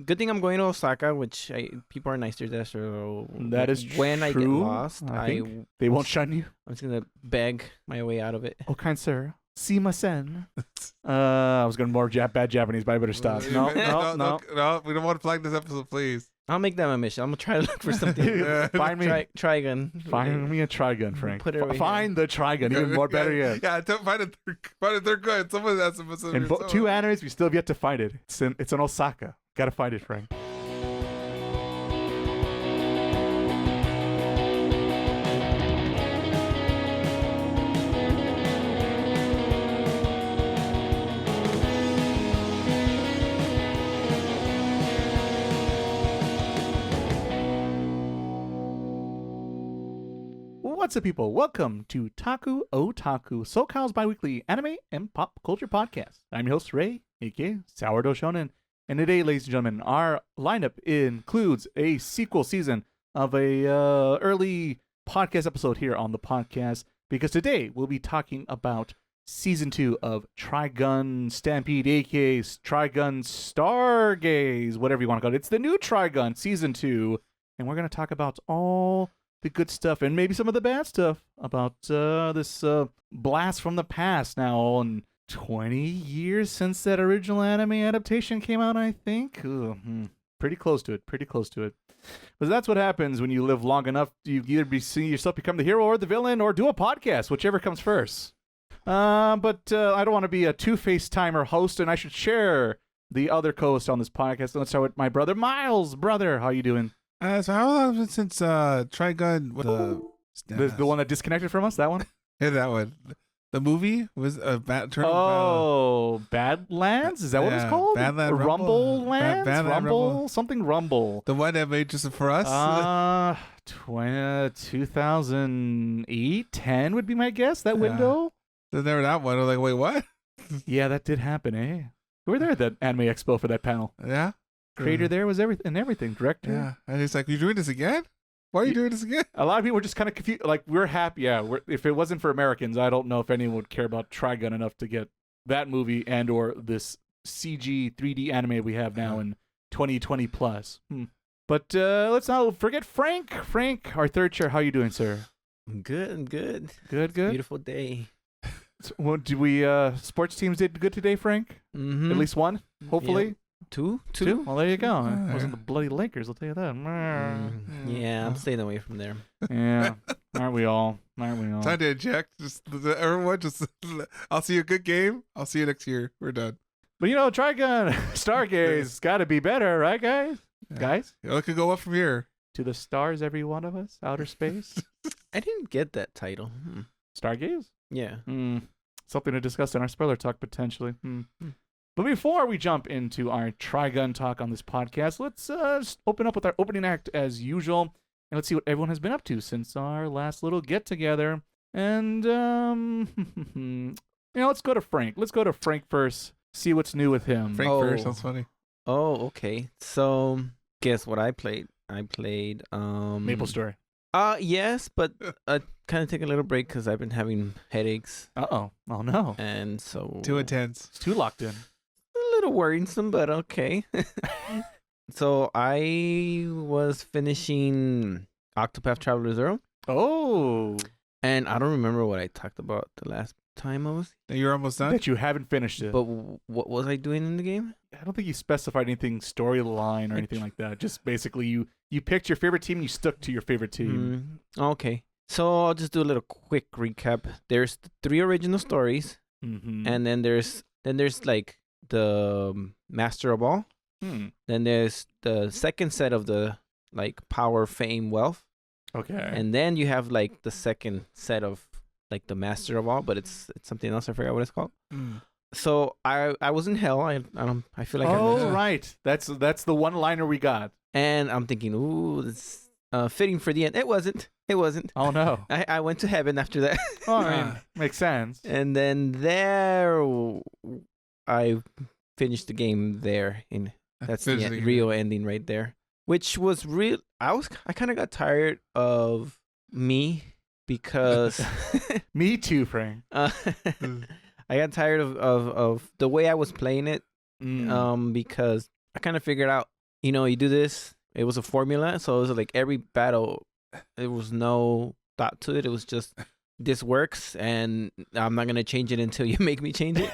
Good thing I'm going to Osaka, which people are nicer there. So That is when I get true. lost, I think they won't shun you. I'm just gonna beg my way out of it. Oh, kind sir, simasen. I was going more bad Japanese, but I better stop. No. We don't want to flag this episode, please. I'll make that my mission. I'm gonna try to look for something. Find me. Trigun. Find me a Trigun, Frank. Put it over Find the Trigun. Even more better yet. Yeah, find a third good. Someone has some. In two animes, we still have yet to find it. It's in Osaka. Gotta find it, Frank. What's up, people? Welcome to Otaku, SoCal's bi-weekly anime and pop culture podcast. I'm your host, Ray, aka Sourdough Shonen. And today, ladies and gentlemen, our lineup includes a sequel season of a early podcast episode here on the podcast, because today we'll be talking about Season 2 of Trigun Stampede, aka Trigun Stargaze, whatever you want to call it. It's the new Trigun Season 2, and we're going to talk about all the good stuff and maybe some of the bad stuff about this blast from the past now, and 20 years since that original anime adaptation came out, I think. Pretty close to it. But that's what happens when you live long enough. You either see yourself become the hero or the villain, or do a podcast, whichever comes first. But I don't want to be a two-faced timer host, and I should share the other co-host on this podcast. Let's start with my brother, Miles. Brother, how you doing? So how long has it since Trigun? The one that disconnected from us? That one? Yeah, that one. The movie was a Badlands? Is that what it's called? Badland Rumble Lands? Badland Rumble. Something Rumble. The one that made just for us? 2008, 10 would be my guess, that window. There's never that one. I was like, wait, what? Yeah, that did happen, eh? We were there at that Anime Expo for that panel. Yeah? Creator there was everything. Director. Yeah. And he's like, you doing this again? Why are you doing this again? A lot of people were just kind of confused. Like, we're happy. Yeah, if it wasn't for Americans, I don't know if anyone would care about Trigun enough to get that movie and or this CG 3D anime we have now in 2020 plus. But let's not forget Frank. Frank, our third chair. How you doing, sir? Good. Good. Beautiful day. So, well, sports teams did good today, Frank? Mm-hmm. At least one, hopefully. Yep. Two? Well, there you go. It wasn't the bloody Lakers, I'll tell you that. Yeah, I'm staying away from there. Yeah. Aren't we all? Time to eject. Everyone, I'll see you a good game. I'll see you next year. We're done. But Trigun Stargaze got to be better, right, guys? Yeah. Guys? It could go up from here. To the stars, every one of us. Outer space. I didn't get that title. Stargaze? Yeah. Something to discuss in our spoiler talk, potentially. But before we jump into our Trigun talk on this podcast, let's just open up with our opening act as usual, and let's see what everyone has been up to since our last little get-together. And, let's go to Frank. Let's go to Frank first, see what's new with him. Frank first, that's funny. Oh, okay. So, guess what I played? I played... Maple Story. Yes, but kind of take a little break because I've been having headaches. Oh no. And so... Too intense. It's too locked in. A little worrisome, but okay. So I was finishing Octopath Traveler 0. Oh. And I don't remember what I talked about the last time I was. You're almost done? That you haven't finished it. But what was I doing in the game? I don't think you specified anything storyline or anything like that. Just basically you picked your favorite team and you stuck to your favorite team. Okay. So I'll just do a little quick recap. There's 3 original stories. And then there's like the Master of All. Then there's the second set of the like power, fame, wealth. Okay. And then you have like the second set of like the Master of All, but it's something else. I forgot what it's called. So I was in hell. I feel like right. That's the one liner we got. And I'm thinking, ooh, it's fitting for the end. It wasn't. Oh no. I went to heaven after that. Oh, I mean, makes sense. And then there I finished the game there. That's the real ending right there. Which was real. I kind of got tired of me because me too, Frank. I got tired of the way I was playing it because I kind of figured out you do this. It was a formula, so it was like every battle, there was no thought to it. It was just this works, and I'm not gonna change it until you make me change it.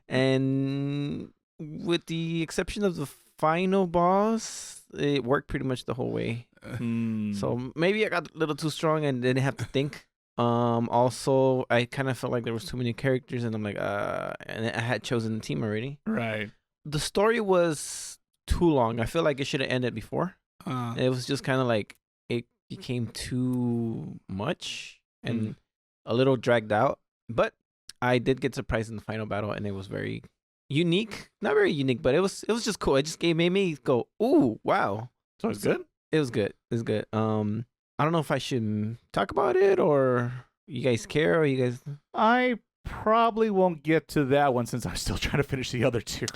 And with the exception of the final boss, it worked pretty much the whole way. So maybe I got a little too strong and didn't have to think. Also, I kind of felt like there was too many characters, and I'm like, and I had chosen the team already. Right. The story was too long. I feel like it should have ended before. It was just kind of like it became too much and a little dragged out. But I did get surprised in the final battle, and it was very unique. Not very unique, but it was just cool. It just made me go, ooh, wow. So it's good? It was good. It was good. I don't know if I should talk about it, or you guys care, or you guys. I probably won't get to that one since I'm still trying to finish the other two.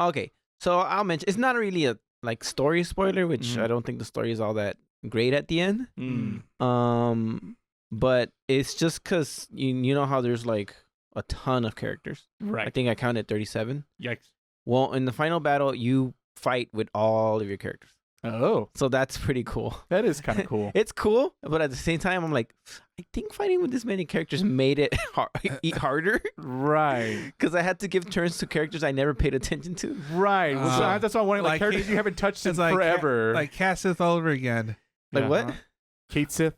Okay, so I'll mention it's not really a story spoiler, which I don't think the story is all that great at the end. But it's just because you know how there's like a ton of characters. Right. I think I counted 37. Yikes. Well, in the final battle, you fight with all of your characters. Oh. So that's pretty cool. That is kind of cool. It's cool, but at the same time, I'm like, I think fighting with this many characters made it harder. Right. Because I had to give turns to characters I never paid attention to. Right. So that's why I'm wondering, like characters you haven't touched in forever. Like Cassith all over again. Like what? Kate Sith.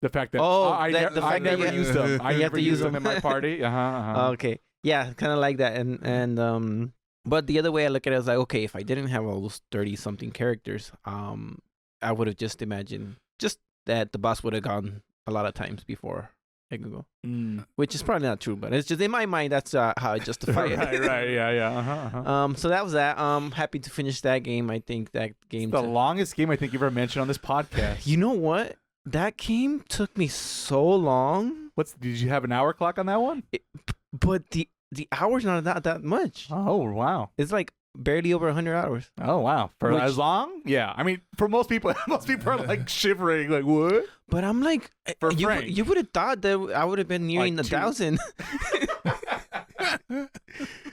The fact that I never used them. I never used them in my party. Okay. Yeah, kind of like that. And but the other way I look at it is like, okay, if I didn't have all those 30-something characters, I would have just imagined just that the boss would have gone a lot of times before I could go. Which is probably not true, but it's just in my mind, that's how I justify it. Right, yeah. So that was that. Happy to finish that game. I think that game... It's the longest game I think you've ever mentioned on this podcast. You know what? That game took me so long. Did you have an hour clock on that one? But the hours not that much. Oh, wow. It's like barely over 100 hours. Oh, wow. For as long? Yeah. I mean, for most people are like shivering, like, what? But I'm like, you would have thought that I would have been nearing like 1,000.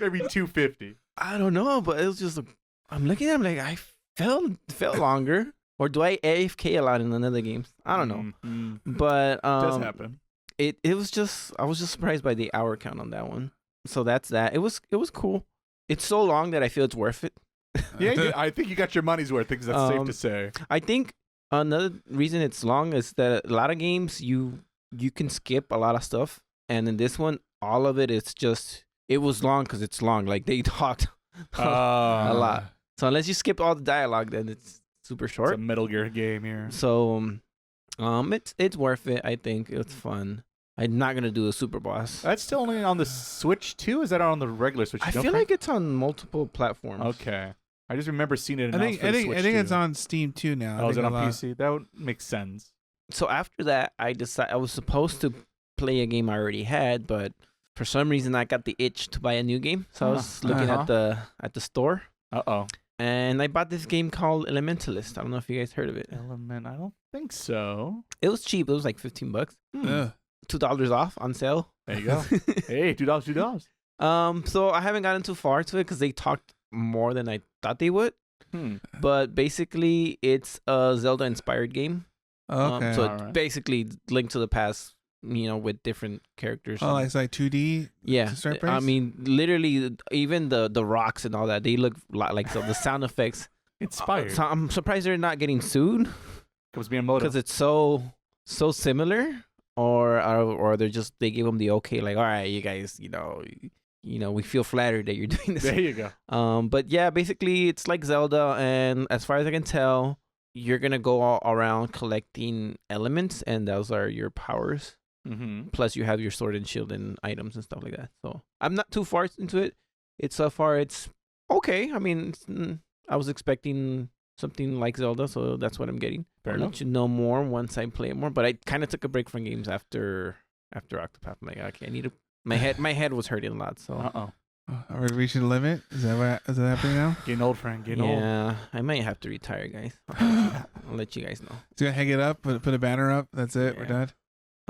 Maybe 250. I don't know, but it was just, I'm looking at it, I'm like, I felt longer. Or do I AFK a lot in another games? I don't know. But it does happen. It was just, I was just surprised by the hour count on that one. So that's that. It was cool. It's so long that I feel it's worth it. Yeah, I think you got your money's worth. I think that's safe to say. I think another reason it's long is that a lot of games you can skip a lot of stuff, and in this one, all of it is just it was long because it's long. Like they talked a lot. So unless you skip all the dialogue, then it's super short. It's a Metal Gear game here. So it's worth it. I think it's fun. I'm not gonna do a super boss. That's still only on the Switch too. Is that on the regular Switch? I feel like it's on multiple platforms. Okay, I just remember seeing it. I think it's on Steam too now. Oh, is it on PC? That would make sense. So after that, I decided I was supposed to play a game I already had, but for some reason I got the itch to buy a new game. So I was looking at the store. And I bought this game called Elementallis. I don't know if you guys heard of it. I don't think so. It was cheap. It was like $15. $2 off on sale. There you go. Hey, $2. So I haven't gotten too far to it because they talked more than I thought they would. But basically, it's a Zelda-inspired game. Okay. So it's basically Link to the Past, with different characters. Oh, it's like 2D? Yeah. I mean, literally, even the rocks and all that, they look like the sound effects. Inspired. So I'm surprised they're not getting sued. Because it's so similar. Or they gave them the okay, like, all right, you guys, we feel flattered that you're doing this. There you go. But yeah, basically it's like Zelda, and as far as I can tell, you're gonna go all around collecting elements, and those are your powers. Plus you have your sword and shield and items and stuff like that. So I'm not too far into it. It's okay. I mean, I was expecting something like Zelda, so that's what I'm getting. I'll let you know more once I play it more. But I kind of took a break from games after Octopath. I'm like, okay, I need to. My head was hurting a lot. So. Are we reaching the limit? Is that happening now? Getting old, friend. Getting old. Yeah, I might have to retire, guys. I'll let you guys know. So you hang it up, put a banner up. That's it. Yeah. We're done.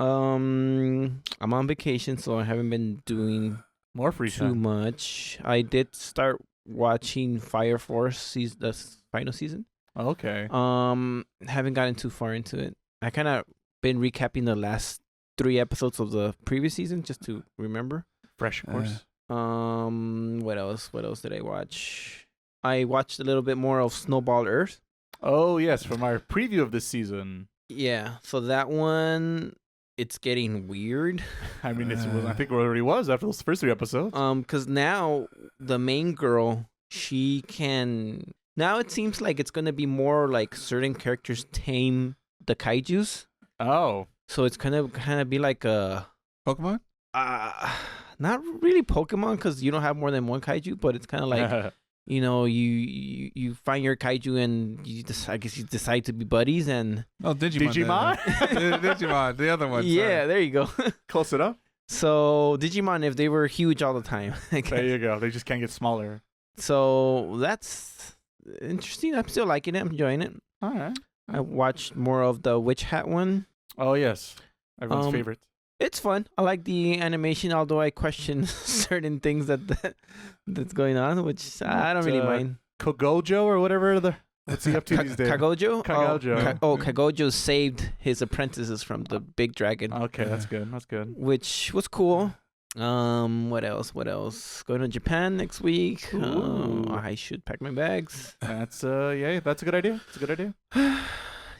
I'm on vacation, so I haven't been doing more free too much. I did start watching Fire Force, the final season. Okay. Haven't gotten too far into it. I kind of been recapping the last 3 episodes of the previous season just to remember. Fresh, of course. What else? What else did I watch? I watched a little bit more of Snowball Earth. Oh, yes, from our preview of this season. Yeah, so that one, it's getting weird. I mean, I think it already was after those first 3 episodes. Because now the main girl, she can... Now it seems like it's going to be more like certain characters tame the kaijus. Oh. So it's kind of be like a... Pokemon? Not really Pokemon, because you don't have more than one kaiju, but it's kind of like... You know, you find your kaiju and I guess you decide to be buddies and... Oh, Digimon. Digimon, the other one. Yeah, there you go. Close enough. So, Digimon, if they were huge all the time. There you go. They just can't get smaller. So, that's interesting. I'm still liking it. I'm enjoying it. All right. I watched more of the Witch Hat one. Oh, yes. Everyone's favorite. It's fun. I like the animation, although I question certain things that's going on, which I don't really mind. Kogojo or whatever what's he up to these days? Kagojo? Kagojo. Kagojo saved his apprentices from the big dragon. Okay, that's good. That's good. Which was cool. What else? Going to Japan next week. I should pack my bags. That's that's a good idea. It's a good idea.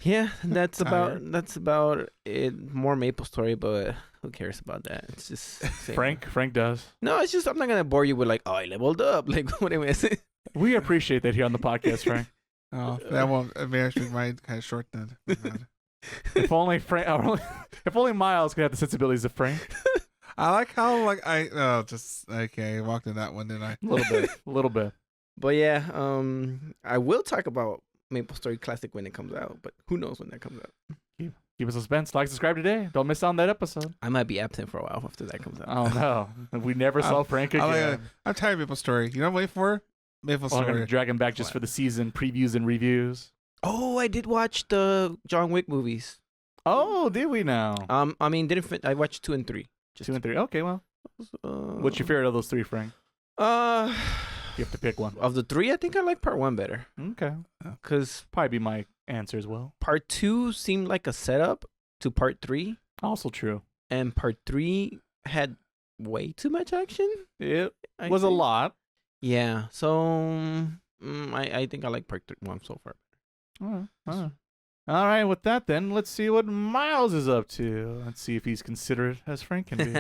Yeah, that's about it. More Maple Story, but who cares about that? It's just Frank does. No, it's just I'm not gonna bore you with like, oh, I leveled up. Like, what am I saying? We appreciate that here on the podcast, Frank. Oh, that won't make mine kind of short then. If only Miles could have the sensibilities of Frank. I like how I walked in that one, didn't I? A little bit. But yeah, I will talk about Maple Story Classic when it comes out, but who knows when that comes out. Keep us suspense. Like, subscribe today. Don't miss out on that episode. I might be absent for a while after that comes out. Oh no, we never saw Frank again. I'm tired of Maple Story. You know what I'm waiting for? Maple Story. I'm gonna drag him back just for the season previews and reviews. Oh, I did watch the John Wick movies. Oh, did we now? I mean, I watched 2 and 3. Just 2 and 3. Okay, well. What's your favorite of those 3, Frank? You have to pick one. Of the 3, I think I like part 1 better. Okay. Because probably be my answer as well. Part 2 seemed like a setup to part 3. Also true. And part 3 had way too much action. It was a lot. Yeah. So I think I like part 1 so far. All right. With that, then let's see what Miles is up to. Let's see if he's considerate as Frank can be.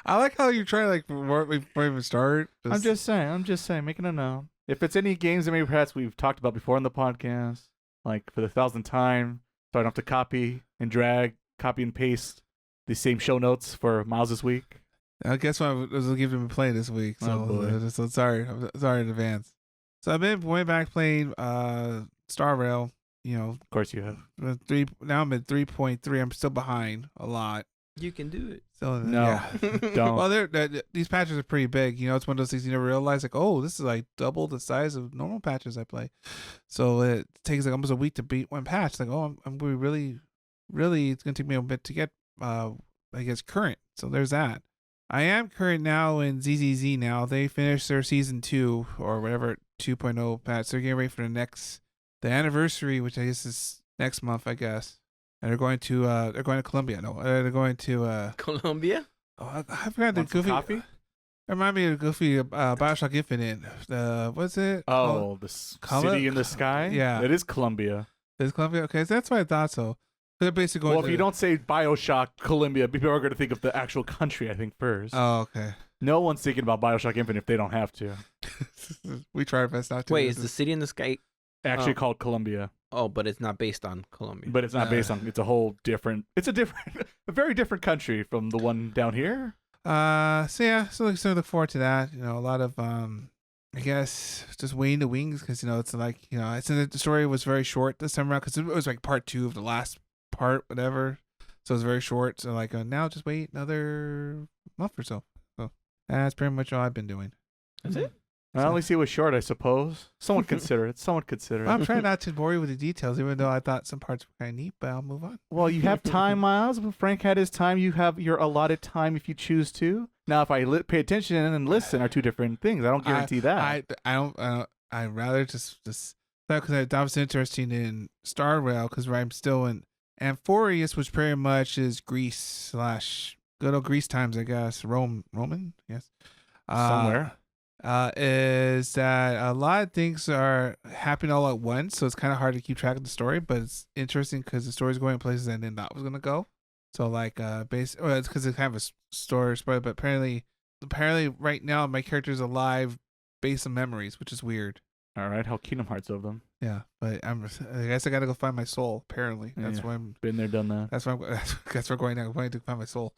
I like how you try before we even start. I'm just saying, making a note. If it's any games that maybe perhaps we've talked about before on the podcast, like for the 1,000th time, so I don't have to copy and paste the same show notes for Miles this week. I guess what I was giving him a play this week. So, so sorry. I'm sorry in advance. So I've been way back playing Star Rail. You know, of course you have. Now I'm at 3.3. I'm still behind a lot. You can do it. So no, don't. Well, these patches are pretty big. You know, it's one of those things you never realize. Like, oh, this is like double the size of normal patches I play. So it takes like almost a week to beat one patch. Like, oh, I'm going to really, it's going to take me a bit to get, I guess, current. So there's that. I am current now in ZZZ now. They finished their season 2 or whatever 2.0 patch. They're getting ready for the anniversary, which I guess is next month, I guess. And they're going to Colombia. No, they're going to Colombia. Oh, I forgot the Goofy. Coffee? Remind me of Goofy Bioshock Infinite. What's it? Oh, the city in the sky. Yeah, it is Colombia. It's Colombia. Okay, so that's why I thought so. They're basically going. Well, if you don't say Bioshock Colombia, people are going to think of the actual country. I think first. Oh, okay. No one's thinking about Bioshock Infinite if they don't have to. We try our best not to. Wait, is the city in the sky actually called Colombia? Oh, but it's not based on Colombia. But it's not based on. It's a whole different. It's a very different country from the one down here. So look forward to that. You know, a lot of I guess just waiting the wings because it's like it's the story was very short this time around because it was like part 2 of the last part, whatever. So it was very short. So like now just wait another month or so. So that's pretty much all I've been doing. That's it. Well, at least it was short, I suppose. Somewhat considerate. I'm trying not to bore you with the details, even though I thought some parts were kind of neat, but I'll move on. Well, you have time, Miles. When Frank had his time, you have your allotted time if you choose to. Now, if I pay attention and listen are 2 different things. I don't guarantee that. I don't. I'd rather just Because that was interesting in Star Rail, because I'm still in Amphorius, which pretty much is Greece / good old Greece times, I guess. Roman, yes. Somewhere. Is that a lot of things are happening all at once, so it's kind of hard to keep track of the story, but it's interesting because the story's going places I didn't thought it was going to go. So like it's because it's kind of a story spoiler, but apparently right now my character's alive based on memories, which is weird. All right, how Kingdom Hearts of them. Yeah, but I guess I gotta go find my soul. Apparently, that's why I'm been there, done that. That's why I'm going now. I'm going to find my soul.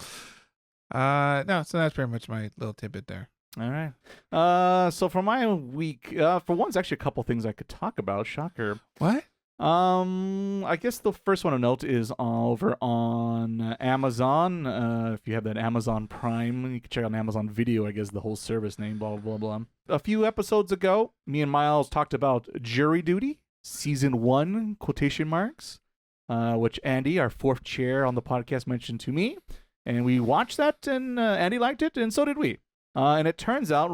No, so that's pretty much my little tidbit there. All right. So for my week, for once, actually a couple things I could talk about. Shocker. What? I guess the first one to note is over on Amazon. If you have that Amazon Prime, you can check out Amazon Video, I guess the whole service name, blah, blah, blah. A few episodes ago, me and Miles talked about Jury Duty, Season 1, quotation marks, which Andy, our fourth chair on the podcast, mentioned to me. And we watched that, and Andy liked it, and so did we. And it turns out,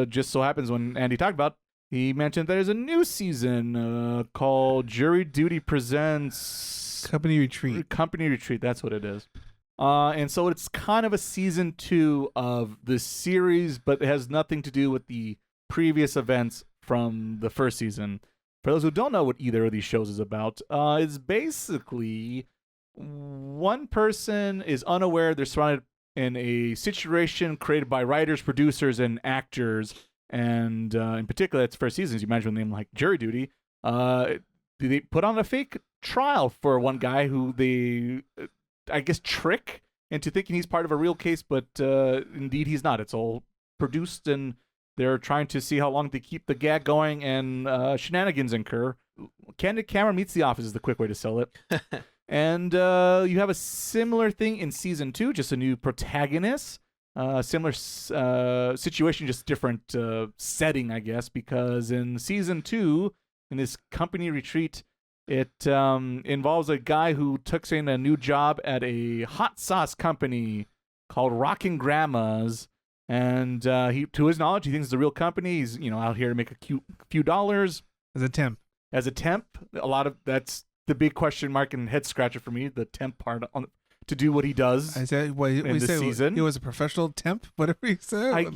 just so happens when Andy talked about, he mentioned there's a new season called Jury Duty Presents Company Retreat. Company Retreat, that's what it is. And so it's kind of a season 2 of the series, but it has nothing to do with the previous events from the first season. For those who don't know what either of these shows is about, it's basically one person is unaware they're surrounded in a situation created by writers, producers, and actors. And in particular, it's first seasons. You imagine a name like Jury Duty. They put on a fake trial for one guy who they, I guess, trick into thinking he's part of a real case, but indeed he's not. It's all produced, and they're trying to see how long they keep the gag going, and shenanigans incur. Candid Camera Meets the Office is the quick way to sell it. And you have a similar thing in Season 2, just a new protagonist. Similar situation, just different setting, I guess, because in Season 2, in this company retreat, it involves a guy who took in a new job at a hot sauce company called Rockin' Grandma's, and he, to his knowledge, he thinks it's a real company. He's out here to make a few dollars. As a temp, a lot of that's the big question mark and head scratcher for me, the temp part to do what he does. I said, in this season. He was a professional temp, whatever he said.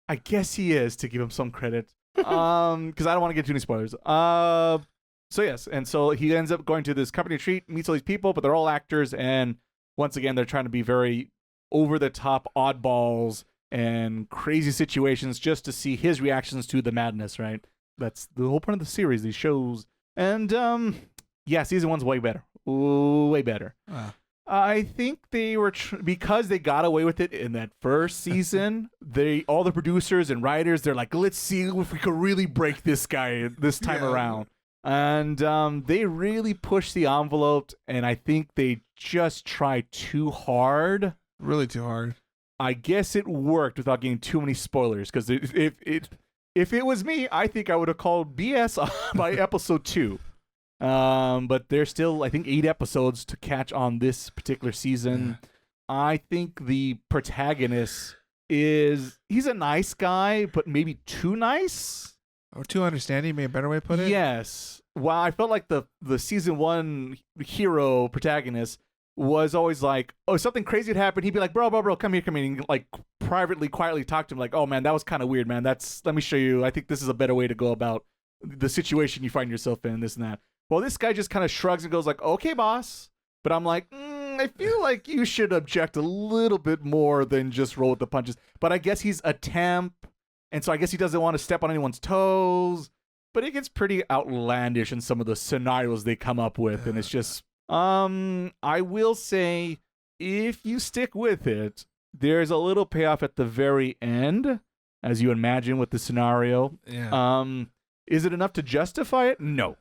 I guess he is, to give him some credit. Because I don't want to get too many spoilers. So yes, and so he ends up going to this company retreat, meets all these people, but they're all actors, and once again, they're trying to be very over-the-top oddballs and crazy situations just to see his reactions to the madness, right? That's the whole point of the series, these shows. And, Season 1's way better. Way better. Wow. I think they were because they got away with it in that first season. All the producers and writers, they're like, let's see if we could really break this guy this time around. And they really pushed the envelope, and I think they just tried too hard. Really too hard. I guess it worked without getting too many spoilers. Because if it was me, I think I would have called BS by episode 2. But there's still, I think, 8 episodes to catch on this particular season. Yeah. I think the protagonist he's a nice guy, but maybe too nice. Or too understanding, maybe a better way to put it? Yes. Well, I felt like the Season 1 hero protagonist was always like, oh, something crazy had happened. He'd be like, bro, come here. And like privately, quietly talk to him like, oh, man, that was kind of weird, man. Let me show you. I think this is a better way to go about the situation you find yourself in, this and that. Well, this guy just kind of shrugs and goes like, okay, boss. But I'm like, I feel like you should object a little bit more than just roll with the punches. But I guess he's a temp, and so I guess he doesn't want to step on anyone's toes. But it gets pretty outlandish in some of the scenarios they come up with. And it's just, I will say, if you stick with it, there's a little payoff at the very end, as you imagine with the scenario. Yeah. Is it enough to justify it? No.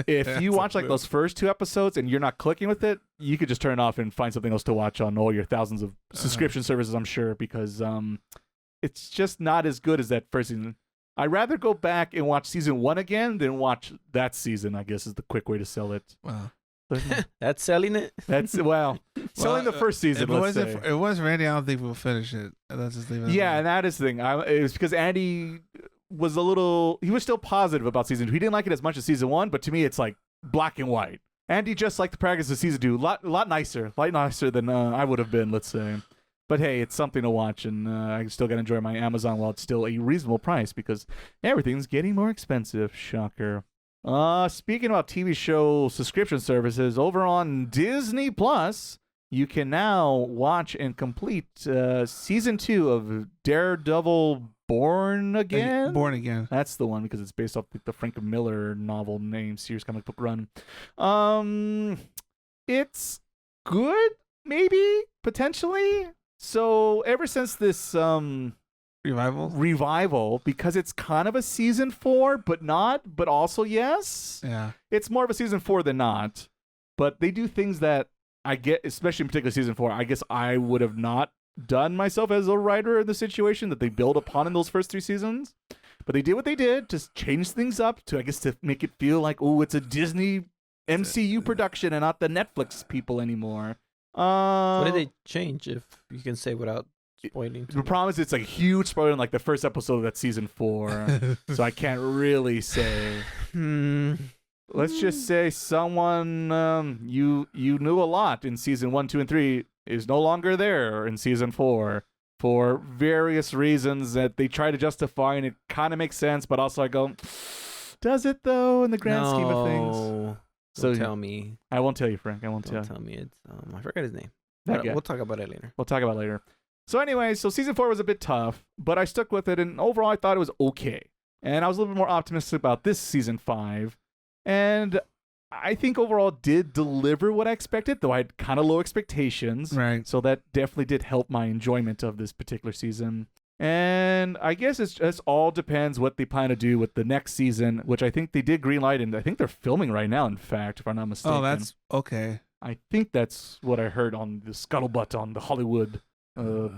If you watch like those first 2 episodes and you're not clicking with it, you could just turn it off and find something else to watch on all your thousands of subscription services, I'm sure, because it's just not as good as that first season. I'd rather go back and watch Season 1 again than watch that season, I guess, is the quick way to sell it. Wow. That's selling it? That's, selling the first season, let's say. If it was Randy, I don't think we'll finish it. Let's just leave it. Yeah, and that is the thing. It was because Andy was still positive about season 2. He didn't like it as much as season 1, but to me, it's like black and white. And he just liked the practice of season 2. A lot nicer than I would have been, let's say. But hey, it's something to watch, and I still got to enjoy my Amazon while it's still a reasonable price because everything's getting more expensive. Shocker. Speaking about TV show subscription services, over on Disney Plus, you can now watch and complete season 2 of Daredevil Born Again? Born Again. That's the one because it's based off the Frank Miller novel name series comic book run. It's good, maybe, potentially. So ever since this revival, because it's kind of a season 4, but not, but also yes. Yeah. It's more of a season 4 than not. But they do things that I get, especially in particular season 4, I guess I would have not done myself as a writer in the situation that they build upon in those first 3 seasons. But they did what they did to change things up to, I guess, to make it feel like, oh, it's a Disney MCU production and not the Netflix people anymore. What did they change, if you can say without spoiling? The problem is it's like a huge spoiler in like the first episode of that season 4. So I can't really say. Let's just say someone you knew a lot in season 1, 2, and 3 is no longer there in season 4 for various reasons that they try to justify, and it kind of makes sense, but also I go, does it though in the grand scheme of things? So tell me. I won't tell you, Frank. I won't tell me. It's I forgot his name. We'll talk about it later. So anyway, so season 4 was a bit tough, but I stuck with it, and overall I thought it was okay. And I was a little bit more optimistic about this season 5. And I think overall it did deliver what I expected, though I had kind of low expectations. Right. So that definitely did help my enjoyment of this particular season. And I guess it's just all depends what they plan to do with the next season, which I think they did greenlight, and I think they're filming right now, in fact, if I'm not mistaken. Oh, that's okay. I think that's what I heard on the scuttlebutt on the Hollywood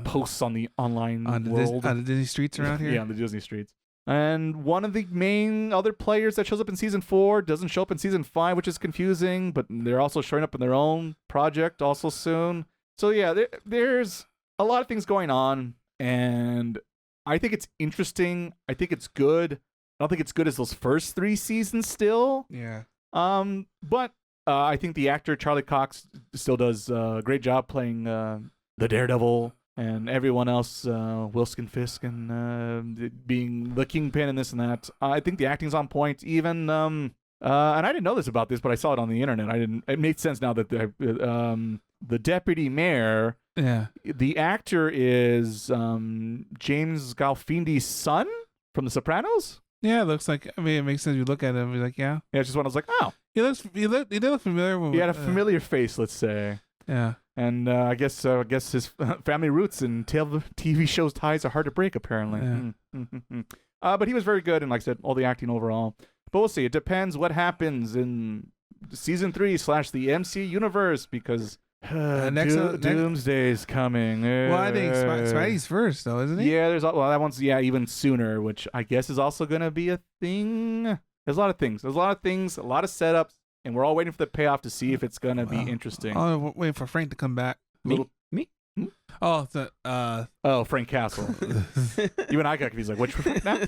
posts on the online world. On the Disney streets around here? Yeah, on the Disney streets. And one of the main other players that shows up in season 4 doesn't show up in season 5, which is confusing, but they're also showing up in their own project also soon. So yeah, there's a lot of things going on, and I think it's interesting. I think it's good. I don't think it's good as those first 3 seasons still. Yeah. But I think the actor Charlie Cox still does a great job playing the Daredevil. And everyone else, Wilson Fisk and being the Kingpin and this and that. I think the acting's on point. Even and I didn't know this about this, but I saw it on the internet. It made sense now that the deputy mayor, the actor is James Gandolfini's son from The Sopranos. Yeah, it looks like. I mean, it makes sense. You look at him, you're like, yeah. Yeah, it's just when I was like, oh, he did look familiar. He had a familiar face, let's say. Yeah. And I guess his family roots and TV shows ties are hard to break, apparently. Yeah. But he was very good, and like I said, all the acting overall. But we'll see. It depends what happens in season 3 / the MC universe, because Doomsday's coming. Well, I think Spidey's first, though, isn't he? Yeah, that one's even sooner, which I guess is also going to be a thing. There's a lot of things. A lot of setups. And we're all waiting for the payoff to see if it's going to be interesting. Oh, waiting for Frank to come back. Me? Oh, Frank Castle. You and I got confused. Like, which Frank now?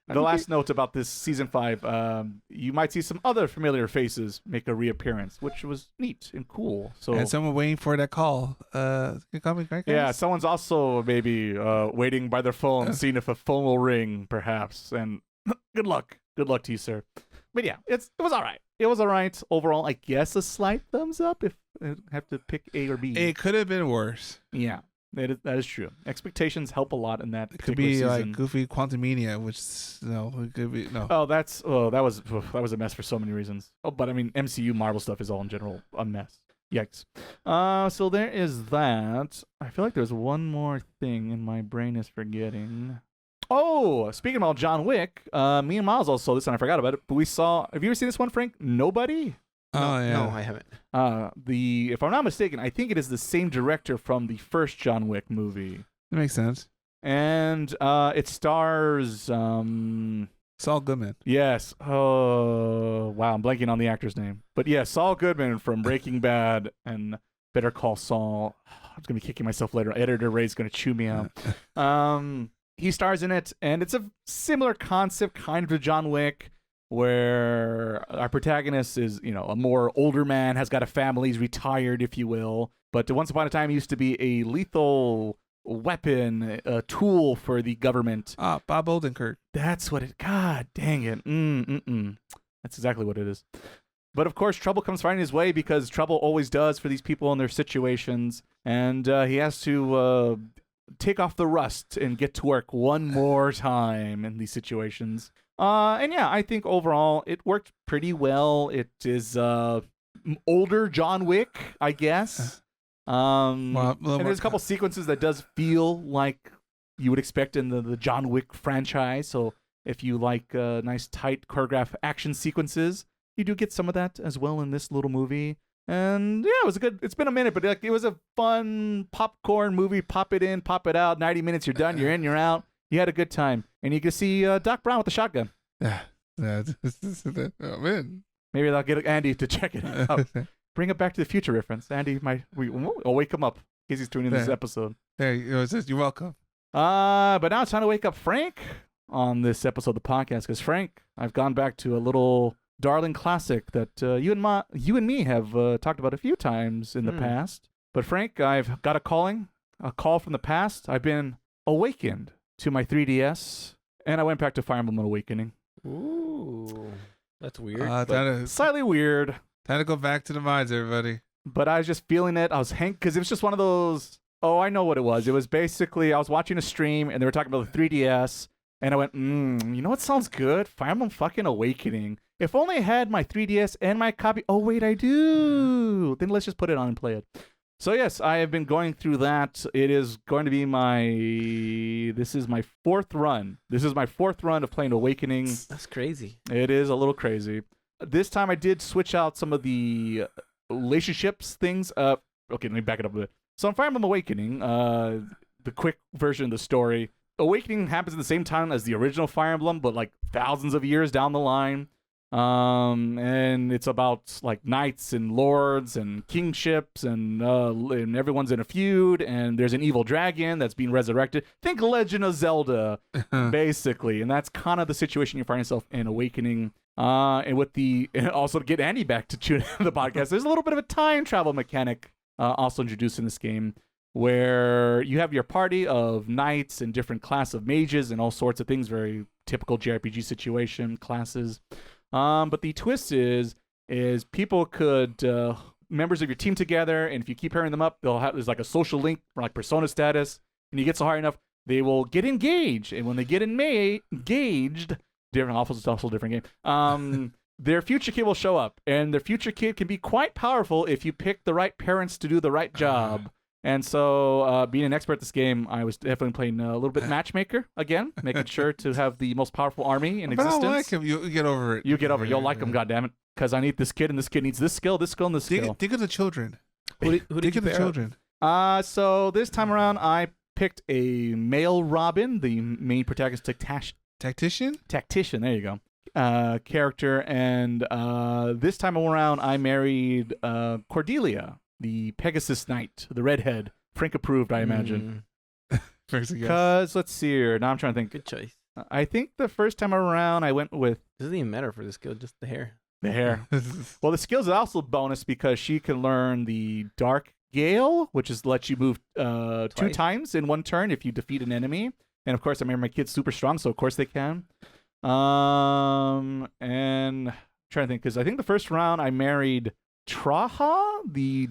The last note about this season 5, you might see some other familiar faces make a reappearance, which was neat and cool. So, and someone waiting for that call. Can you call me, Frank? Yeah, someone's also maybe waiting by their phone, seeing if a phone will ring, perhaps. And good luck. Good luck to you, sir. But yeah, it was all right. It was all right. Overall, I guess a slight thumbs up if I have to pick A or B. It could have been worse. Yeah, that is true. Expectations help a lot in that. It could be season. Like Goofy Quantumania, which it could be no. Oh, that was a mess for so many reasons. Oh, but I mean, MCU Marvel stuff is all in general a mess. Yikes. So there is that. I feel like there's one more thing and my brain is forgetting. Oh, speaking about John Wick, me and Miles also saw this and I forgot about it, but have you ever seen this one, Frank? Nobody? Oh, yeah. No, I haven't. If I'm not mistaken, I think it is the same director from the first John Wick movie. That makes sense. And it stars Saul Goodman. Yes. Oh, wow, I'm blanking on the actor's name. But yeah, Saul Goodman from Breaking Bad and Better Call Saul. I'm going to be kicking myself later. Editor Ray's going to chew me out. he stars in it, and it's a similar concept kind of to John Wick, where our protagonist is, a more older man, has got a family, he's retired, if you will. But once upon a time, he used to be a lethal weapon, a tool for the government. Bob Odenkirk. That's what it. God dang it. That's exactly what it is. But of course, trouble comes finding his way, because trouble always does for these people in their situations, and he has to take off the rust and get to work one more time in these situations. And yeah, I think overall it worked pretty well. It is older John Wick, I guess. And there's a couple sequences that does feel like you would expect in the John Wick franchise. So if you like nice, tight, choreographed action sequences, you do get some of that as well in this little movie. And yeah, it was it's been a minute, but it was a fun popcorn movie. Pop it in, pop it out. 90 minutes, you're done, you're in, you're out. You had a good time. And you can see Doc Brown with the shotgun. Yeah. Oh, man. Maybe I'll get Andy to check it out. Bring it Back to the Future reference. Andy, I'll wake him up in case he's tuning in this episode. There, you're welcome. But now it's time to wake up Frank on this episode of the podcast, because Frank, I've gone back to a little darling classic that you and me have talked about a few times in the past. But Frank, I've got a call from the past. I've been awakened to my 3DS, and I went back to Fire Emblem Awakening. Ooh, that's weird. Slightly weird. Time to go back to the mines, everybody. But I was just feeling it. I was because it was just one of those. Oh, I know what it was. It was basically I was watching a stream, and they were talking about the 3DS, and I went, you know what sounds good? Fire Emblem fucking Awakening. If only I had my 3DS and my copy. Oh, wait, I do. Then let's just put it on and play it. So, yes, I have been going through that. It is going to be this is my fourth run. This is my fourth run of playing Awakening. That's crazy. It is a little crazy. This time I did switch out some of the relationships things. Okay, let me back it up a bit. So in Fire Emblem Awakening, the quick version of the story, Awakening happens at the same time as the original Fire Emblem, but like thousands of years down the line. And it's about like knights and lords and kingships, and everyone's in a feud, and there's an evil dragon that's being resurrected. Think Legend of Zelda, basically, and that's kind of the situation you find yourself in Awakening. And also to get Andy back to tune in the podcast, there's a little bit of a time travel mechanic also introduced in this game, where you have your party of knights and different class of mages and all sorts of things, very typical JRPG situation classes. But the twist is people could members of your team together, and if you keep pairing them up, there's like a social link or like persona status, and you get so high enough, they will get engaged, and when they get engaged, also different game. Their future kid will show up, and their future kid can be quite powerful if you pick the right parents to do the right job. And so, being an expert at this game, I was definitely playing a little bit matchmaker again, making sure to have the most powerful army in existence. I like him. You get over it. You get over it. You'll like him, goddammit. Because I need this kid, and this kid needs this skill, and this skill. Think of the children. Who did you the children? So this time around, I picked a male Robin, the main protagonist, Tactician, there you go. Character, and this time around, I married Cordelia, the Pegasus Knight, the redhead. Frank approved, I imagine. Because, let's see here. Now I'm trying to think. Good choice. I think the first time around, I went with... It doesn't even matter for the skill, just the hair. The hair. Well, the skills are also bonus because she can learn the Dark Gale, which is lets you move 2 times in one turn if you defeat an enemy. And, of course, I remember my kid's super strong, so of course they can. And I'm trying to think, because I think the first round I married Traha, the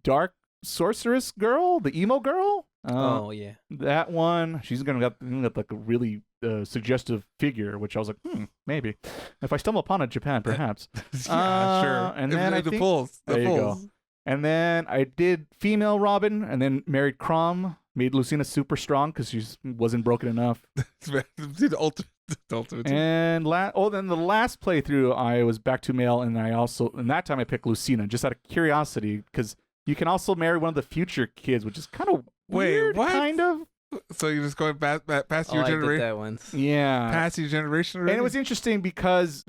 dark sorceress girl, the emo girl. Oh yeah, that one. She's gonna got like a really suggestive figure, which I was like, maybe if I stumble upon it, Japan, perhaps. Yeah, sure. And then I think the pulls. There you go. And then I did female Robin, and then married Crom. Made Lucina super strong because she wasn't broken enough. The ultimate. And then the last playthrough, I was back to male, and that time I picked Lucina just out of curiosity because you can also marry one of the future kids, which is kind of weird, kind of. So you're just going past your generation? I did that once. Yeah. Past your generation already? And it was interesting because,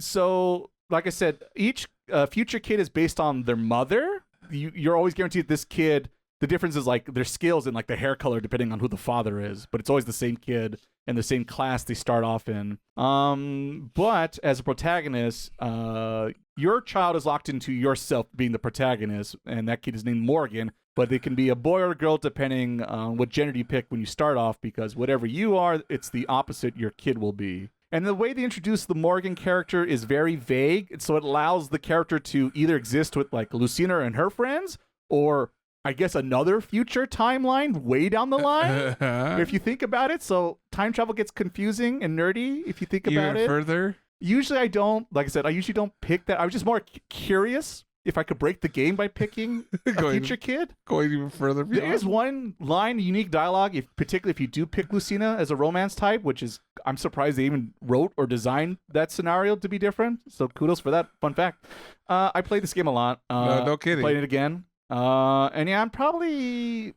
like I said, each future kid is based on their mother. You're always guaranteed this kid The difference is like their skills and like the hair color depending on who the father is, but it's always the same kid and the same class they start off in. But as a protagonist, your child is locked into yourself being the protagonist, and that kid is named Morgan. But it can be a boy or a girl depending on what gender you pick when you start off, because whatever you are, it's the opposite your kid will be. And the way they introduce the Morgan character is very vague, so it allows the character to either exist with like Lucina and her friends, or I guess another future timeline way down the line, if you think about it. So time travel gets confusing and nerdy if you think about it. Further? Usually I don't, like I said, I usually don't pick that. I was just more curious if I could break the game by picking a future kid. Going even further beyond. There is one line, unique dialogue, particularly if you do pick Lucina as a romance type, which is, I'm surprised they even wrote or designed that scenario to be different. So kudos for that. Fun fact. I played this game a lot. No kidding. Played it again. And yeah, I'm probably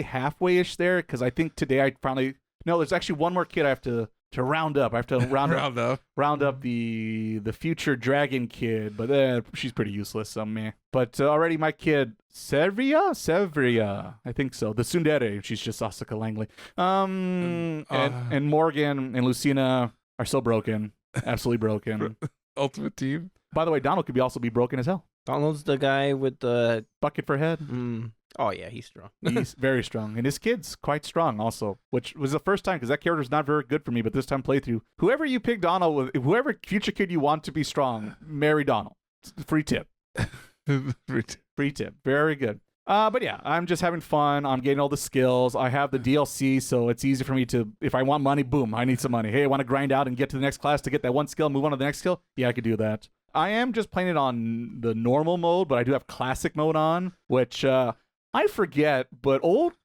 halfway-ish there, because I think today I finally... No, there's actually one more kid I have to round up. I have to round up the future dragon kid, but she's pretty useless, so meh. But already my kid, Sevria, I think so. The tsundere, she's just Osaka Langley. And Morgan and Lucina are so broken. Absolutely broken. Ultimate team. By the way, Donald could also be broken as hell. Donald's the guy with the bucket for head. Oh, yeah, he's strong. He's very strong. And his kid's quite strong also, which was the first time, because that character's not very good for me, but this time playthrough, whoever you pick Donald with, whoever future kid you want to be strong, marry Donald. Free tip. Free tip. Very good. But yeah, I'm just having fun. I'm getting all the skills. I have the DLC, so it's easy for me to, if I want money, boom, I need some money. Hey, I want to grind out and get to the next class to get that one skill, move on to the next skill. Yeah, I could do that. I am just playing it on the normal mode, but I do have classic mode on, which I forget, but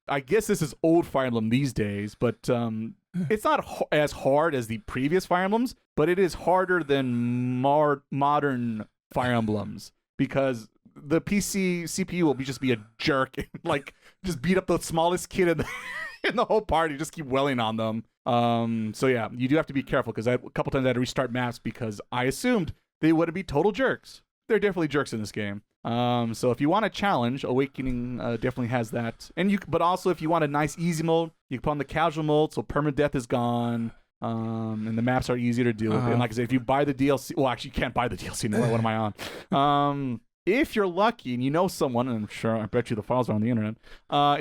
I guess this is old Fire Emblem these days, but it's not as hard as the previous Fire Emblems, but it is harder than modern Fire Emblems, because the PC CPU will just be a jerk and like just beat up the smallest kid in the whole party, just keep welling on them. So yeah, you do have to be careful, because a couple times I had to restart maps because I assumed they would be total jerks. They're definitely jerks in this game. So if you want a challenge, Awakening definitely has that. But also if you want a nice easy mode, you can put on the casual mode, so permadeath is gone. And the maps are easier to deal with. And like I said, if you buy the DLC, well, actually you can't buy the DLC anymore. What am I on? If you're lucky and you know someone, and I bet you the files are on the internet,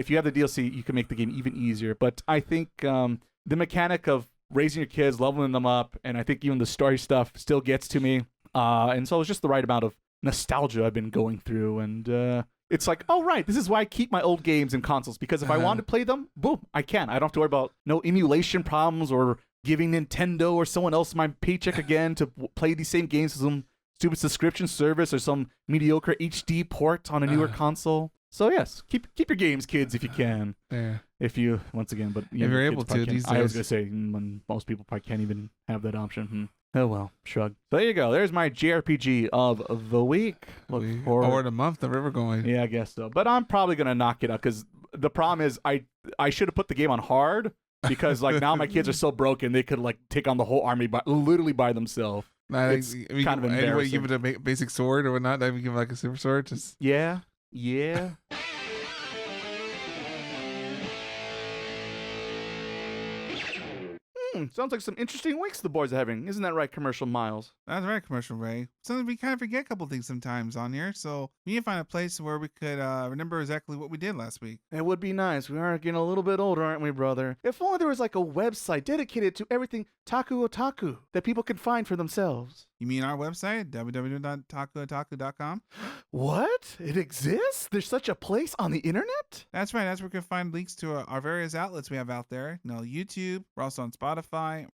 if you have the DLC, you can make the game even easier. But I think the mechanic of raising your kids, leveling them up, and I think even the story stuff still gets to me. And so it's just the right amount of nostalgia I've been going through, and it's like, oh right, this is why I keep my old games in consoles, because if I want to play them, boom, I can. I don't have to worry about no emulation problems or giving Nintendo or someone else my paycheck again to play these same games with some stupid subscription service or some mediocre HD port on a newer console. So yes, keep your games, kids, if you can. Yeah. If you, once again, but if you're able to these days. I was gonna say most people probably can't even have that option. Oh well, shrug. So there you go. There's my JRPG of the week. Or the month that we're going. Yeah, I guess so. But I'm probably gonna knock it out, because the problem is I should have put the game on hard, because like now my kids are so broken they could like take on the whole army literally by themselves. It's kind of embarrassing. Anyway, give it a basic sword or whatnot. Not even give it like a super sword. Just yeah. Sounds like some interesting weeks the boys are having. Isn't that right, Commercial Miles? That's right, Commercial Ray. Sometimes we kind of forget a couple things sometimes on here, so we need to find a place where we could remember exactly what we did last week. It would be nice. We are getting a little bit older, aren't we, brother? If only there was like a website dedicated to everything Otaku that people could find for themselves. You mean our website, www.takuotaku.com? What? It exists? There's such a place on the internet? That's right. That's where you can find links to our various outlets we have out there. YouTube. We're also on Spotify.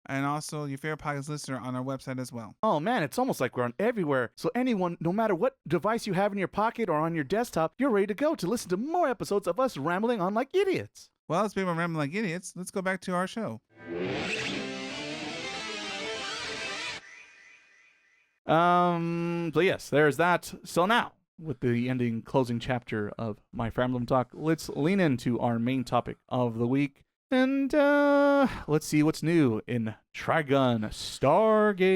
And also your favorite podcast listener on our website as well. Oh, man. It's almost like we're on everywhere. So anyone, no matter what device you have in your pocket or on your desktop, you're ready to go to listen to more episodes of us rambling on like idiots. Well, speaking of rambling like idiots, let's go back to our show. So yes, there's that. So now, with the closing chapter of my Fire Emblem talk, let's lean into our main topic of the week. And let's see what's new in Trigun Stargaze.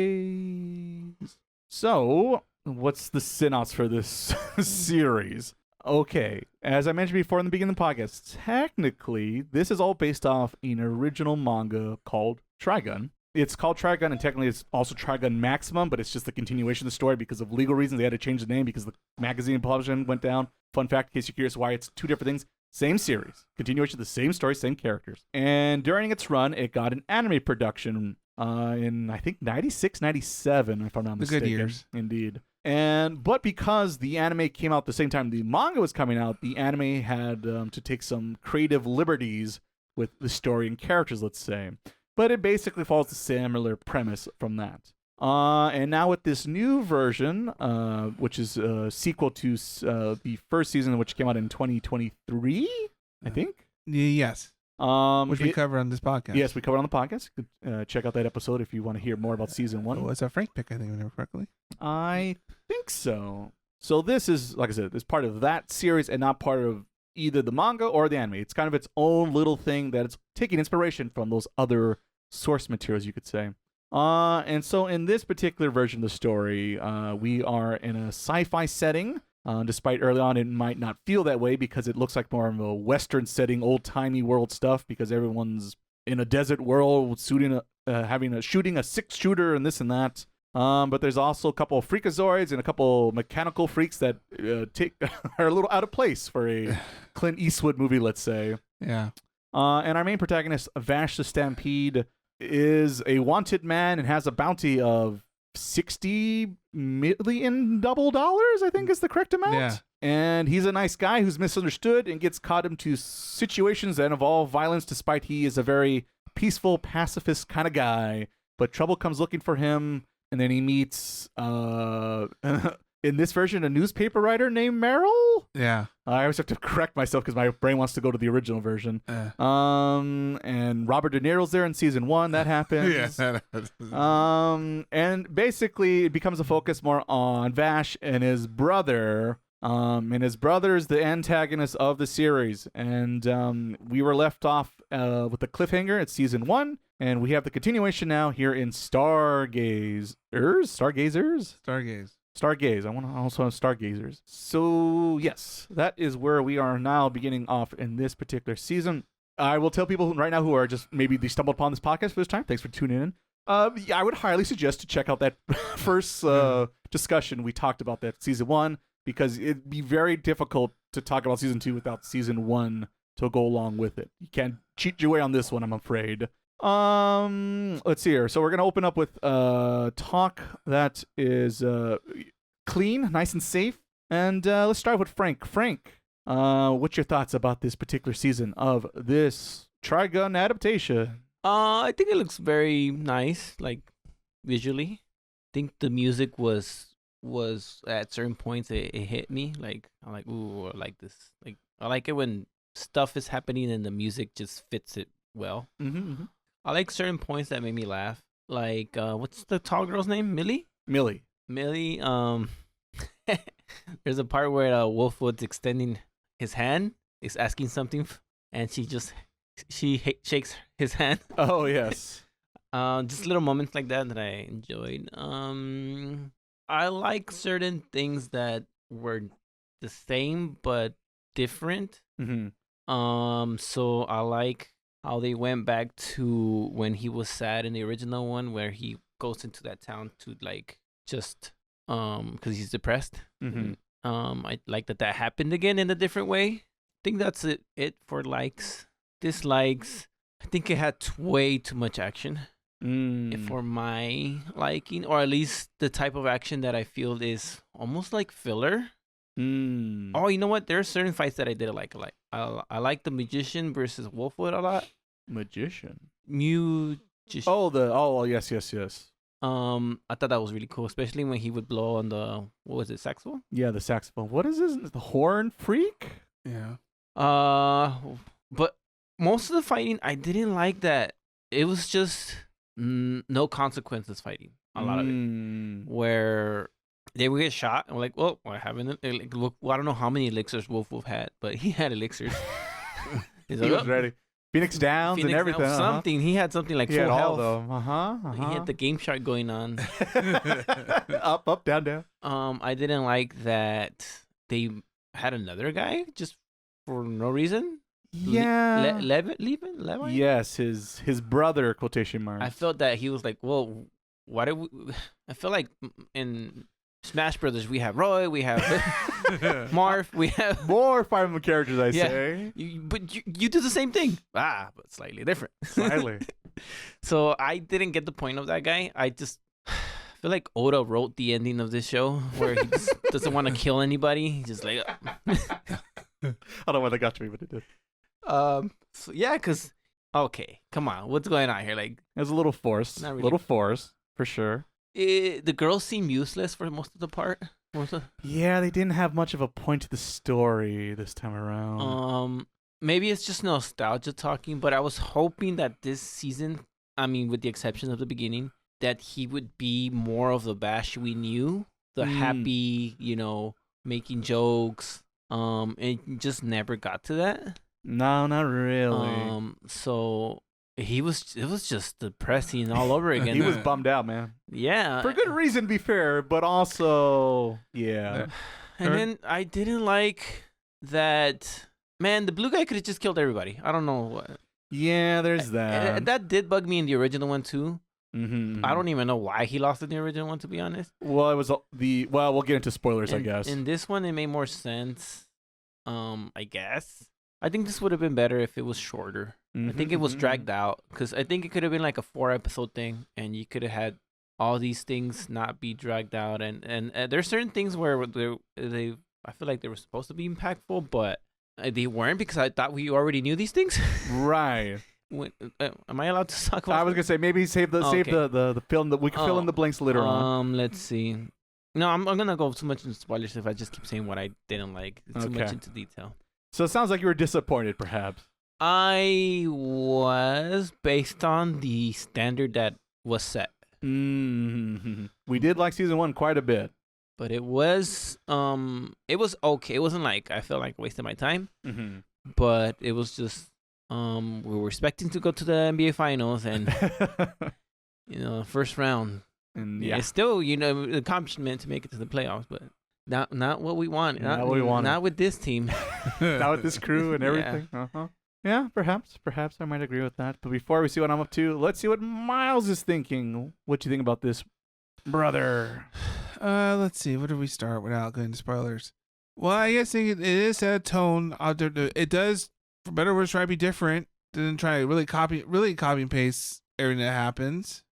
So, what's the synopsis for this series? Okay, as I mentioned before in the beginning of the podcast, technically, this is all based off an original manga called Trigun. It's called Trigun, and technically it's also Trigun Maximum, but it's just the continuation of the story because of legal reasons. They had to change the name because the magazine publishing went down. Fun fact, in case you're curious why it's two different things. Same series. Continuation of the same story, same characters. And during its run, it got an anime production in, I think, 96, 97, if I'm not mistaken. The good years. Indeed. But because the anime came out the same time the manga was coming out, the anime had to take some creative liberties with the story and characters, let's say. But it basically follows the similar premise from that. And now with this new version, which is a sequel to the first season, which came out in 2023, I think? Yes. Which we cover on this podcast. Yes, we covered on the podcast. Check out that episode if you want to hear more about season 1. Oh, it's a Frank pick, I think, if I remember correctly. I think so. So this is, like I said, it's part of that series and not part of either the manga or the anime. It's kind of its own little thing that it's taking inspiration from those other source materials, you could say. And so in this particular version of the story, we are in a sci-fi setting. Despite early on it might not feel that way because it looks like more of a Western setting, old-timey world stuff because everyone's in a desert world shooting a 6-shooter and this and that. But there's also a couple of freakazoids and a couple mechanical freaks that are a little out of place for a Clint Eastwood movie, let's say. Yeah. And our main protagonist, Vash the Stampede, is a wanted man and has a bounty of $60 million dollars, I think is the correct amount. Yeah. And he's a nice guy who's misunderstood and gets caught into situations that involve violence despite he is a very peaceful, pacifist kind of guy. But trouble comes looking for him, and then he meets, in this version, a newspaper writer named Meryl? Yeah. I always have to correct myself because my brain wants to go to the original version. And Robert De Niro's there in season 1. That happens. And basically, it becomes a focus more on Vash and his brother. And his brother is the antagonist of the series. And we were left off with the cliffhanger at season 1. And we have the continuation now here in Stargaze. Stargaze. I want to also have Stargazers. So, yes, that is where we are now beginning off in this particular season. I will tell people right now who are just maybe they stumbled upon this podcast for this time. Thanks for tuning in. I would highly suggest to check out that first discussion we talked about that season 1 because it'd be very difficult to talk about season 2 without season 1 to go along with it. You can't cheat your way on this one, I'm afraid. Let's see here. So we're gonna open up with talk that is clean, nice and safe, and let's start with Frank. Frank, what's your thoughts about this particular season of this Trigun adaptation? I think it looks very nice, like visually. I think the music was at certain points it hit me. Like I'm like, ooh, I like this. Like I like it when stuff is happening and the music just fits it well. Mm-hmm. I like certain points that made me laugh. Like, what's the tall girl's name? Millie. There's a part where Wolfwood's extending his hand, is asking something, and she shakes his hand. Oh yes. Just little moments like that I enjoyed. I like certain things that were the same but different. Mm-hmm. So I like how they went back to when he was sad in the original one, where he goes into that town to like just because he's depressed. Mm-hmm. I like that happened again in a different way. I think that's it for likes. Dislikes, I think it had way too much action for my liking, or at least the type of action that I feel is almost like filler. Oh, you know what? There are certain fights that I did like. I like the magician versus Wolfwood a lot. Magician. Magician. Yes. I thought that was really cool, especially when he would blow on the saxophone? Yeah, the saxophone. What is this? The horn freak? Yeah. But most of the fighting, I didn't like that. It was just no consequences fighting. A lot of it, where they would get shot, and we're like, well, I haven't. I don't know how many elixirs Wolf had, but he had elixirs. He was ready. Phoenix Downs and everything. Something. He had something like he full had health. All He had the game shark going on. Up, down. I didn't like that they had another guy just for no reason. Yeah. Levi? Yes, his brother, quotation marks. I felt that he was like, well, why did we? I feel like in Smash Brothers we have Roy, we have Marth, we have more Fire Emblem characters, I say. But you do the same thing. But slightly different. Slightly. So I didn't get the point of that guy. I just feel like Oda wrote the ending of this show where he just doesn't want to kill anybody. He's just like, I don't know why that got to me, but it did. So yeah, cause okay, come on, what's going on here? Like, it was a little forced, not really. Little forced for sure. The girls seem useless for most of the part. Yeah, they didn't have much of a point to the story this time around. Maybe it's just nostalgia talking, but I was hoping that this season, I mean, with the exception of the beginning, that he would be more of the Vash we knew, the happy, making jokes. It just never got to that. No, not really. So it was just depressing all over again. He was bummed out, man. Yeah. For good reason, to be fair, but also, yeah. And then I didn't like that, man, the blue guy could have just killed everybody. I don't know what. Yeah, there's that. That did bug me in the original one, too. Mm-hmm. I don't even know why he lost in the original one, to be honest. Well, it was we'll get into spoilers, I guess. In this one, it made more sense, I guess. I think this would have been better if it was shorter. I think it was dragged out because I think it could have been like a 4-episode thing, and you could have had all these things not be dragged out. And there's certain things where they I feel like they were supposed to be impactful, but they weren't because I thought we already knew these things. Right. Am I allowed to talk about? I was gonna say maybe save the film that we can fill in the blanks later on. Let's see. No, I'm gonna go too much into spoilers if I just keep saying what I didn't like. Too much into detail. So it sounds like you were disappointed, perhaps. I was, based on the standard that was set. Mm-hmm. We did like season 1 quite a bit, but it was okay. It wasn't like I felt like wasting my time, but it was just we were expecting to go to the NBA Finals and first round, and it's still an accomplishment to make it to the playoffs, but. Not what we want. Not what we want. Not with this team. Not with this crew and everything. Yeah. Yeah, perhaps I might agree with that. But before we see what I'm up to, let's see what Miles is thinking. What do you think about this, brother? Let's see. Where do we start without going into spoilers? Well, I guess it is a tone. It does, for better or worse, try to be different. Didn't try to really copy and paste everything that happens.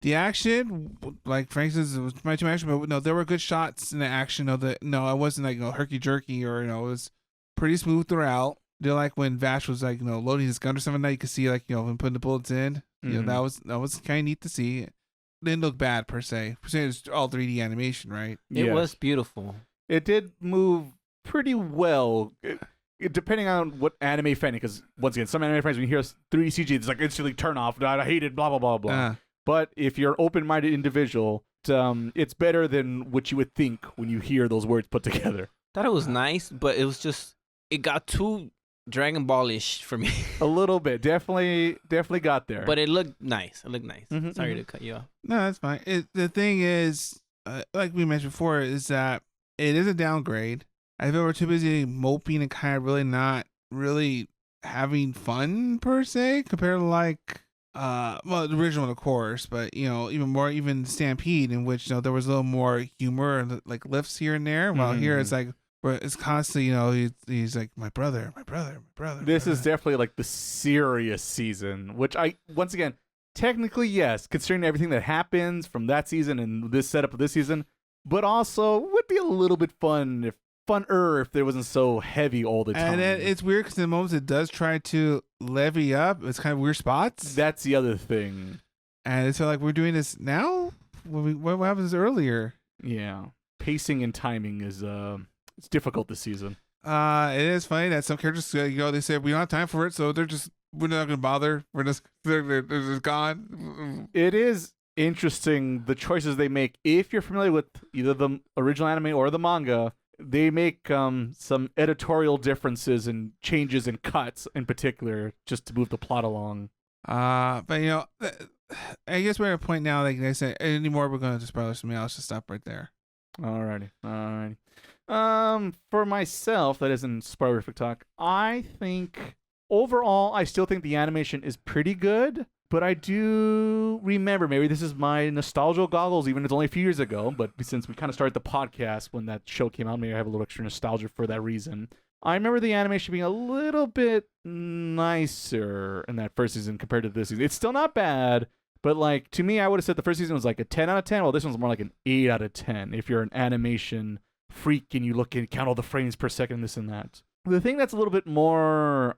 The action, like Frank says, it was my too action, but no, there were good shots in the action of the. No, it wasn't like herky jerky or it was pretty smooth throughout. They're like when Vash was like loading his gun or something. Now you could see like when putting the bullets in. That was kind of neat to see. It didn't look bad per se. It's all 3D animation, right? It was beautiful. It did move pretty well. Depending on what anime fan, because once again, some anime fans when you hear 3D CG, it's like instantly turn off. I hate it. Blah blah blah blah. But if you're an open-minded individual, it's better than what you would think when you hear those words put together. Thought it was nice, but it was just it got too Dragon Ball-ish for me. A little bit, definitely got there. But it looked nice. Sorry to cut you off. No, that's fine. The thing is, like we mentioned before, is that it is a downgrade. I feel we're too busy moping and kind of really not really having fun per se compared to like. Well, the original, of course, but even Stampede, in which there was a little more humor and like lifts here and there. While here it's like where it's constantly, he's like my brother. This is definitely like the serious season, which once again, technically yes, considering everything that happens from that season and this setup of this season, but also would be a little bit funner if there wasn't so heavy all the time. And it's weird because in the moments it does try to levy up. It's kind of weird spots. That's the other thing. And it's like we're doing this now. What happens earlier? Yeah, pacing and timing is it's difficult this season. It is funny that some characters they say we don't have time for it, so we're not gonna bother. They're just gone. It is interesting the choices they make. If you're familiar with either the original anime or the manga, they make some editorial differences and changes and cuts in particular just to move the plot along. But I guess we're at a point now, like I said, anymore we're going to spoil something else. Just stop right there. Alrighty. For myself, that isn't spoilerific talk. I think overall, I still think the animation is pretty good. But I do remember, maybe this is my nostalgia goggles, even if it's only a few years ago, but since we kind of started the podcast when that show came out, maybe I have a little extra nostalgia for that reason. I remember the animation being a little bit nicer in that first season compared to this season. It's still not bad, but like to me, I would have said the first season was like a 10 out of 10. Well, this one's more like an 8 out of 10 if you're an animation freak and you look and count all the frames per second, this and that. The thing that's a little bit more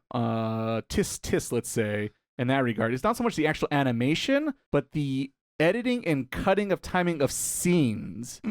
tis, let's say, in that regard, it's not so much the actual animation, but the editing and cutting of timing of scenes.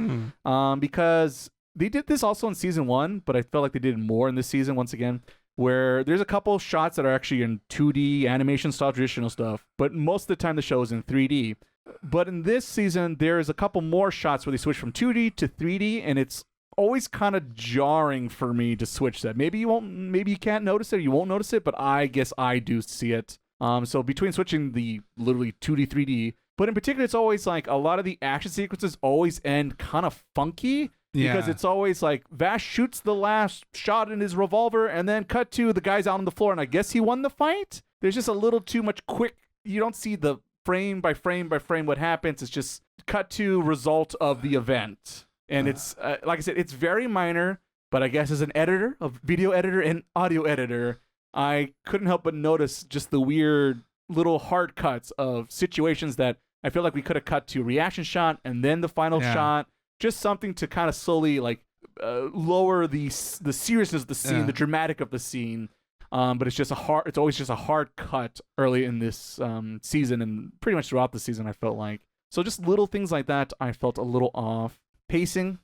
Because they did this also in season 1, but I felt like they did more in this season once again, where there's a couple shots that are actually in 2D animation style, traditional stuff, but most of the time the show is in 3D. But in this season, there's a couple more shots where they switch from 2D to 3D, and it's always kind of jarring for me to switch that. Maybe you can't notice it, or you won't notice it, but I guess I do see it. So between switching the literally 2D, 3D, but in particular, it's always like a lot of the action sequences always end kind of funky because it's always like Vash shoots the last shot in his revolver and then cut to the guys out on the floor, and I guess he won the fight. There's just a little too much quick. You don't see the frame by frame by frame what happens. It's just cut to result of the event. And it's, like I said, it's very minor, but I guess as an editor, a video editor and audio editor, I couldn't help but notice just the weird little hard cuts of situations that I feel like we could have cut to a reaction shot and then the final shot. Just something to kind of slowly like lower the seriousness of the scene, the dramatic of the scene. But it's always just a hard cut early in this season and pretty much throughout the season, I felt like. So just little things like that I felt a little off. Pacing.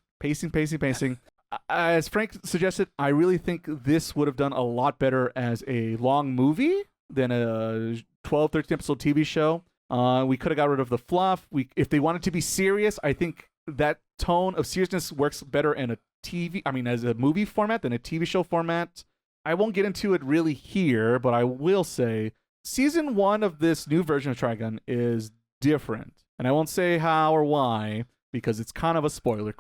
As Frank suggested, I really think this would have done a lot better as a long movie than a 12, 13 episode TV show. We could have got rid of the fluff. If they wanted to be serious, I think that tone of seriousness works better in as a movie format than a TV show format. I won't get into it really here, but I will say season 1 of this new version of Trigun is different. And I won't say how or why, because it's kind of a spoiler ?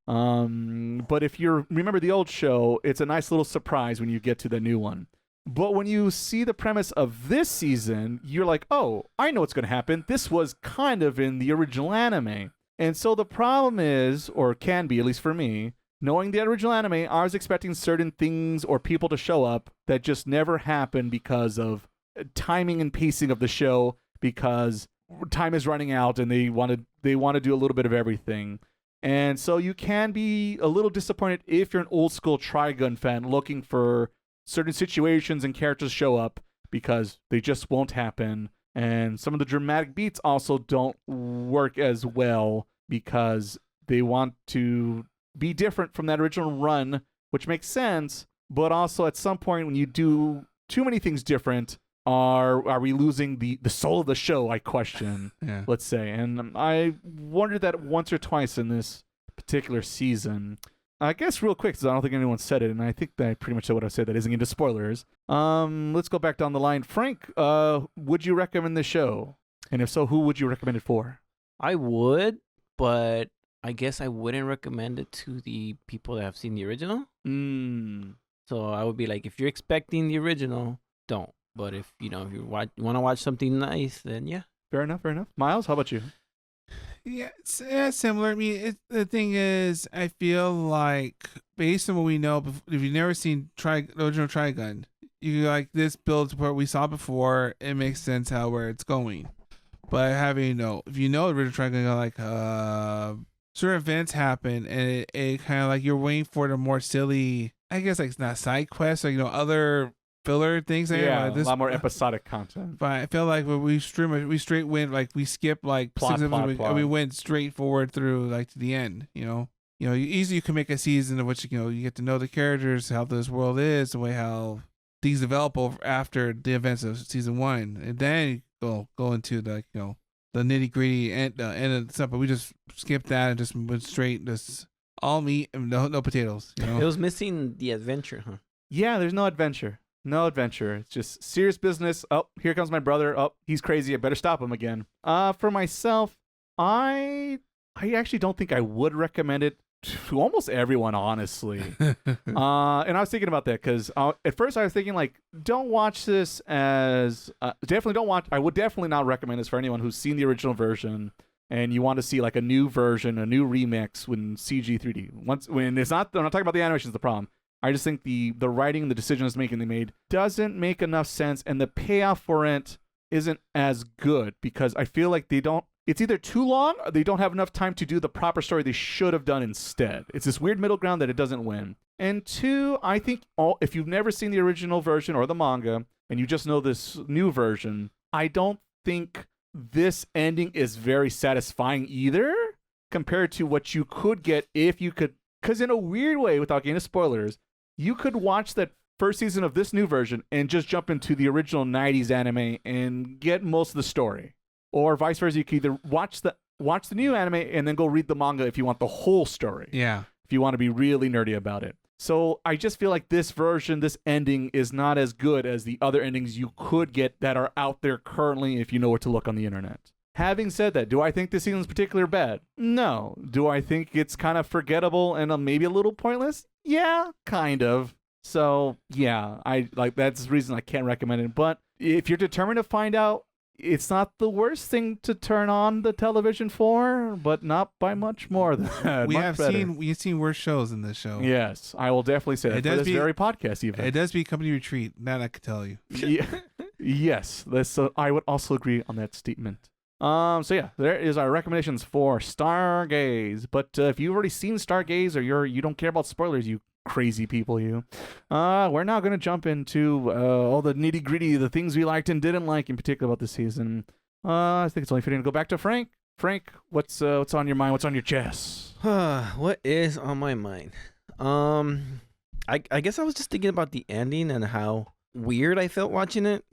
But if you remember the old show, it's a nice little surprise when you get to the new one. But when you see the premise of this season, you're like, oh, I know what's going to happen. This was kind of in the original anime. And so the problem is, or can be, at least for me, knowing the original anime, I was expecting certain things or people to show up that just never happened because of timing and pacing of the show, because time is running out and they want to do a little bit of everything. And so you can be a little disappointed if you're an old school Trigun fan looking for certain situations and characters to show up, because they just won't happen. And some of the dramatic beats also don't work as well because they want to be different from that original run, which makes sense. But also at some point when you do too many things different, are we losing the soul of the show, I question, let's say. And I wondered that once or twice in this particular season. I guess real quick, because I don't think anyone said it, and I think that I pretty much said what I said that isn't into spoilers. Let's go back down the line. Frank, would you recommend the show? And if so, who would you recommend it for? I would, but I guess I wouldn't recommend it to the people that have seen the original. So I would be like, if you're expecting the original, don't. But if you want to watch something nice, then yeah. Fair enough. Miles, how about you? Yeah, it's similar. I mean, the thing is, I feel like based on what we know, if you've never seen the original Trigun, you like this build to what we saw before. It makes sense where it's going. But if you know the original Trigun, like certain events happen, and it kind of like you're waiting for the more silly, I guess, like not side quests, like other filler things. Yeah, a lot more episodic content. But I feel like when we straight went, like we skipped like plot. We went straight forward through like to the end. You easily you can make a season of which you get to know the characters, how this world is, the way how things develop after the events of season 1, and then go into the the nitty gritty and end of stuff. But we just skipped that and just went straight, just all meat and no potatoes. It was missing the adventure, huh? Yeah, there's no adventure. No adventure. It's just serious business. Oh, here comes my brother. Oh, he's crazy. I better stop him again. For myself, I actually don't think I would recommend it to almost everyone, honestly. And I was thinking about that because at first I was thinking, like, don't watch this as definitely don't watch. I would definitely not recommend this for anyone who's seen the original version and you want to see like a new version, a new remix when CG 3D. When it's not, I'm not talking about the animation is the problem. I just think the writing, the decisions they made doesn't make enough sense, and the payoff for it isn't as good because I feel like it's either too long or they don't have enough time to do the proper story they should have done instead. It's this weird middle ground that it doesn't win. And two, I think if you've never seen the original version or the manga and you just know this new version, I don't think this ending is very satisfying either compared to what you could get if you could, because in a weird way, without getting into spoilers, you could watch that first season of this new version and just jump into the original 90s anime and get most of the story. Or vice versa, you could either watch the new anime and then go read the manga if you want the whole story. Yeah. If you want to be really nerdy about it. So I just feel like this version, this ending is not as good as the other endings you could get that are out there currently if you know where to look on the internet. Having said that, do I think this season's particularly bad? No. Do I think it's kind of forgettable and maybe a little pointless? Yeah, kind of. So yeah, that's the reason I can't recommend it. But if you're determined to find out, it's not the worst thing to turn on the television for, but not by much more than that. We've seen worse shows in this show. Yes, I will definitely say that. It does very podcast even. It does be Company Retreat. That I could tell you. Yes, I would also agree on that statement. So yeah, there is our recommendations for Stargaze. But if you've already seen Stargaze or you don't care about spoilers, you crazy people, we're now going to jump into all the nitty gritty, the things we liked and didn't like in particular about this season. I think it's only fitting to go back to Frank. Frank, what's on your mind? What's on your chest? What is on my mind? I guess I was just thinking about the ending and how weird I felt watching it.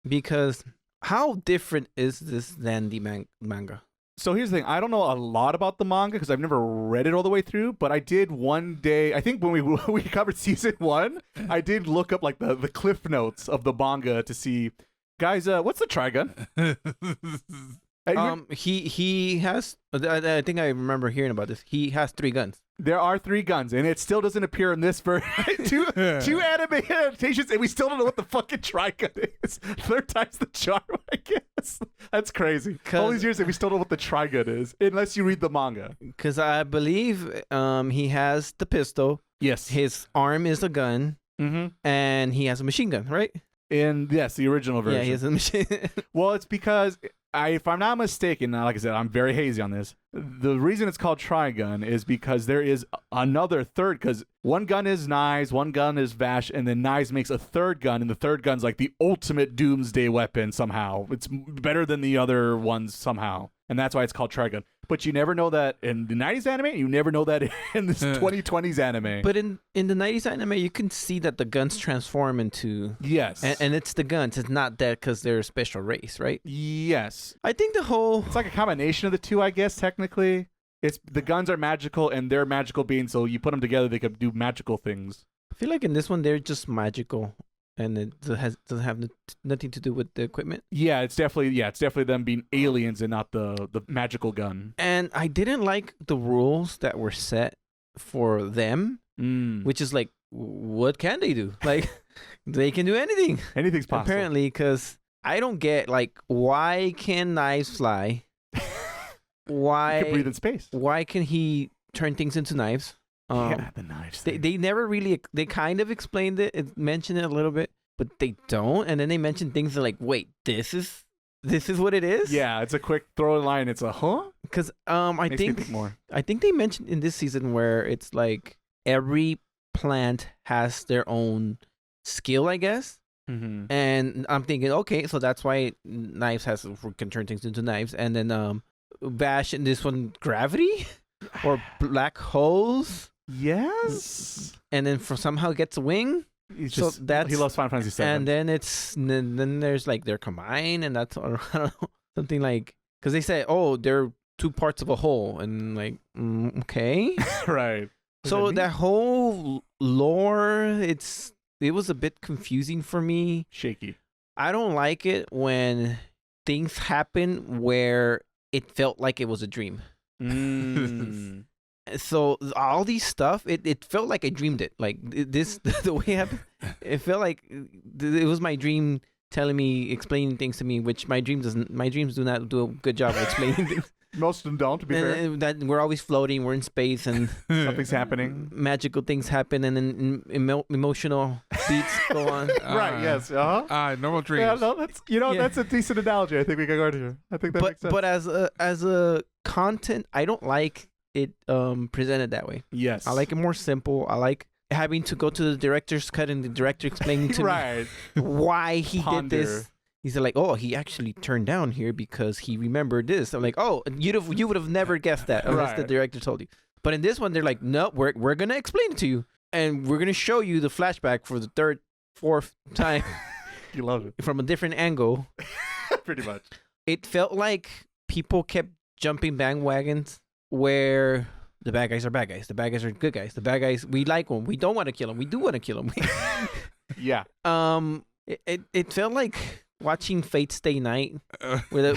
Because how different is this than the manga? So here's the thing. I don't know a lot about the manga because I've never read it all the way through, but I did one day, I think when we covered season 1, I did look up like the cliff notes of the manga to see, guys, what's the Trigun? He has, I think I remember hearing about this. He has 3 guns. There are 3 guns, and it still doesn't appear in this version. two anime adaptations, and we still don't know what the fucking Trigun is. 3rd time's the charm, I guess. That's crazy. All these years, and we still don't know what the Trigun is, unless you read the manga. Because I believe he has the pistol. Yes. His arm is a gun, and he has a machine gun, right? And yes, the original version. Yeah, he has a machine. Well, it's because if I'm not mistaken, now, like I said, I'm very hazy on this. The reason it's called Trigun is because there is another third, because one gun is knives, one gun is Vash, and then knives makes a 3rd gun, and the 3rd gun's like the ultimate doomsday weapon somehow. It's better than the other ones somehow, and that's why it's called Trigun. But you never know that in the 90s anime, you never know that in this 2020s anime. But in the 90s anime, you can see that the guns transform into... Yes. And it's the guns. It's not that because they're a special race, right? Yes. I think it's like a combination of the two, I guess, technically. It's the guns are magical and they're magical beings, so you put them together, they could do magical things. I feel like in this one, they're just magical. And it doesn't have nothing to do with the equipment. Yeah, it's definitely them being aliens and not the magical gun. And I didn't like the rules that were set for them, which is like, what can they do? Like, they can do anything. Anything's possible. Apparently, because I don't get, like, why can knives fly? Why? He can breathe in space. Why can he turn things into knives? Yeah, the knives. They never really, they kind of explained it, mentioned it a little bit, but they don't. And then they mention things that like, wait, this is what it is? Yeah, it's a quick throw line. It's a Because I think they mentioned in this season where it's like every plant has their own skill, I guess. And I'm thinking, okay, so that's why knives can turn things into knives. And then Vash in this one, gravity or black holes. Yes. And then somehow gets a wing. He loves Final Fantasy VII. And then there's like they're combined, and that's, I don't know, something like, because they say, oh, they're 2 parts of a whole, and like, okay. Right. So that whole lore, it was a bit confusing for me. Shaky. I don't like it when things happen where it felt like it was a dream. So all these stuff, it felt like I dreamed it. Like this, the way it happened, it felt like it was my dream telling me, explaining things to me, which my dreams do not do a good job of explaining things. Most of them don't, to be fair. That we're always floating, we're in space, and something's happening. Magical things happen, and then emotional beats go on. Right? Yes. Normal dreams. Yeah, no, that's a decent analogy. I think we can go to here. I think that makes sense. But as a content, I don't like it presented that way. Yes. I like it more simple. I like having to go to the director's cut and the director explaining to me why he did this. He's like, oh, he actually turned down here because he remembered this. I'm like, oh, you would have never guessed that unless the director told you. But in this one, they're like, no, we're gonna explain it to you, and we're gonna show you the flashback for the third, fourth time. You love it from a different angle. Pretty much. It felt like people kept jumping bandwagons where the bad guys are bad guys, the bad guys are good guys, the bad guys, we like them, we don't want to kill them, we do want to kill them. Yeah. It felt like watching Fate Stay Night, where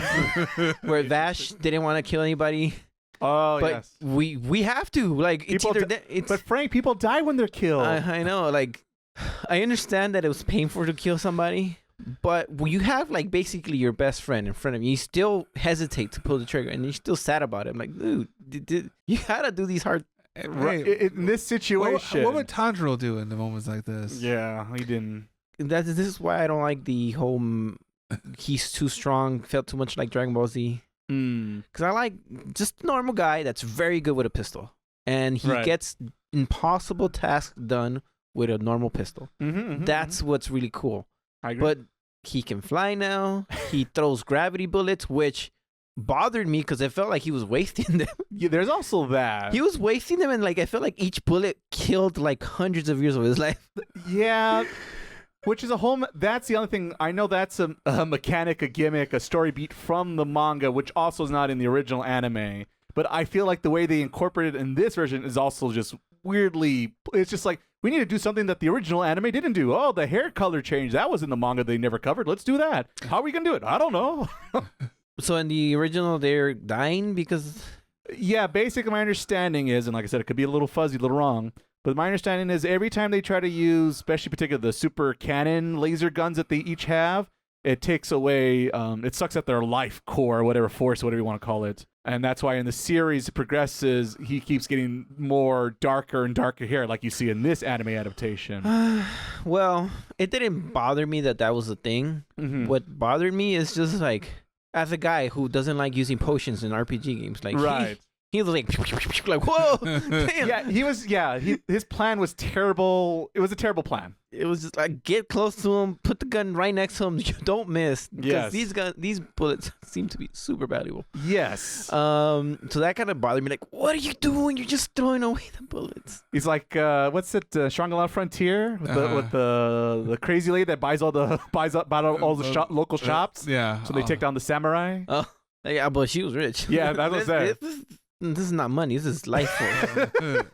Vash didn't want to kill anybody. Oh, but yes. we have to. Like, but Frank, people die when they're killed. I know. Like, I understand that it was painful to kill somebody, but you have like basically your best friend in front of you. You still hesitate to pull the trigger, and you're still sad about it. I'm like, dude, you gotta do these hard. Right. In this situation, what would Tanjiro do in the moments like this? Yeah, he didn't. This is why I don't like the whole he's too strong, felt too much like Dragon Ball Z. Because I like just a normal guy that's very good with a pistol. And he gets impossible tasks done with a normal pistol. That's what's really cool. I agree. But he can fly now. He throws gravity bullets, which bothered me because I felt like he was wasting them. Yeah, there's also that. He was wasting them, and like I felt like each bullet killed like hundreds of years of his life. Yeah. Which is that's the other thing. I know that's a mechanic, a gimmick, a story beat from the manga, which also is not in the original anime. But I feel like the way they incorporated it in this version is also just weirdly, it's just like, we need to do something that the original anime didn't do. Oh, the hair color change, that was in the manga they never covered. Let's do that. How are we going to do it? I don't know. So in the original, they're dying because... Yeah, basically my understanding is, and like I said, it could be a little fuzzy, a little wrong, but my understanding is every time they try to use, especially particularly the super cannon laser guns that they each have, it takes away, it sucks at their life core, whatever force, whatever you want to call it. And that's why in the series it progresses, he keeps getting more darker and darker hair, like you see in this anime adaptation. Well, it didn't bother me that was a thing. What bothered me is just like, as a guy who doesn't like using potions in RPG games, like he was like whoa, damn. His plan was terrible. It was a terrible plan. It was just like, get close to him, put the gun right next to him, you don't miss. Because these bullets seem to be super valuable. Yes. So that kind of bothered me. Like, what are you doing? You're just throwing away the bullets. He's like, what's it? Shangri-La Frontier with the crazy lady that buys all the local shops. Yeah. So they take down the samurai. Oh, yeah, but she was rich. Yeah, that's what I'm saying. This is not money. This is life force.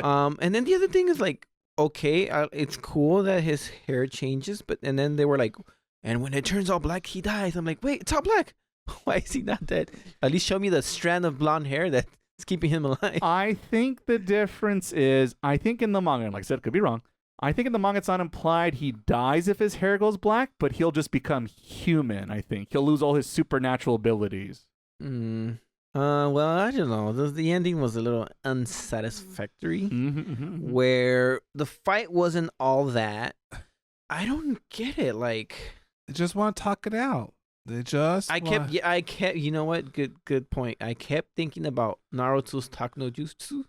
And then the other thing is like, okay, it's cool that his hair changes, and then they were like, and when it turns all black, he dies. I'm like, wait, it's all black. Why is he not dead? At least show me the strand of blonde hair that's keeping him alive. I think the difference is, I think in the manga, and like I said, could be wrong. I think in the manga it's not implied he dies if his hair goes black, but he'll just become human. I think he'll lose all his supernatural abilities. Well, I don't know. The ending was a little unsatisfactory, where the fight wasn't all that. I don't get it. Like, they just want to talk it out. I kept. You know what? Good point. I kept thinking about Naruto's Taku no Jutsu,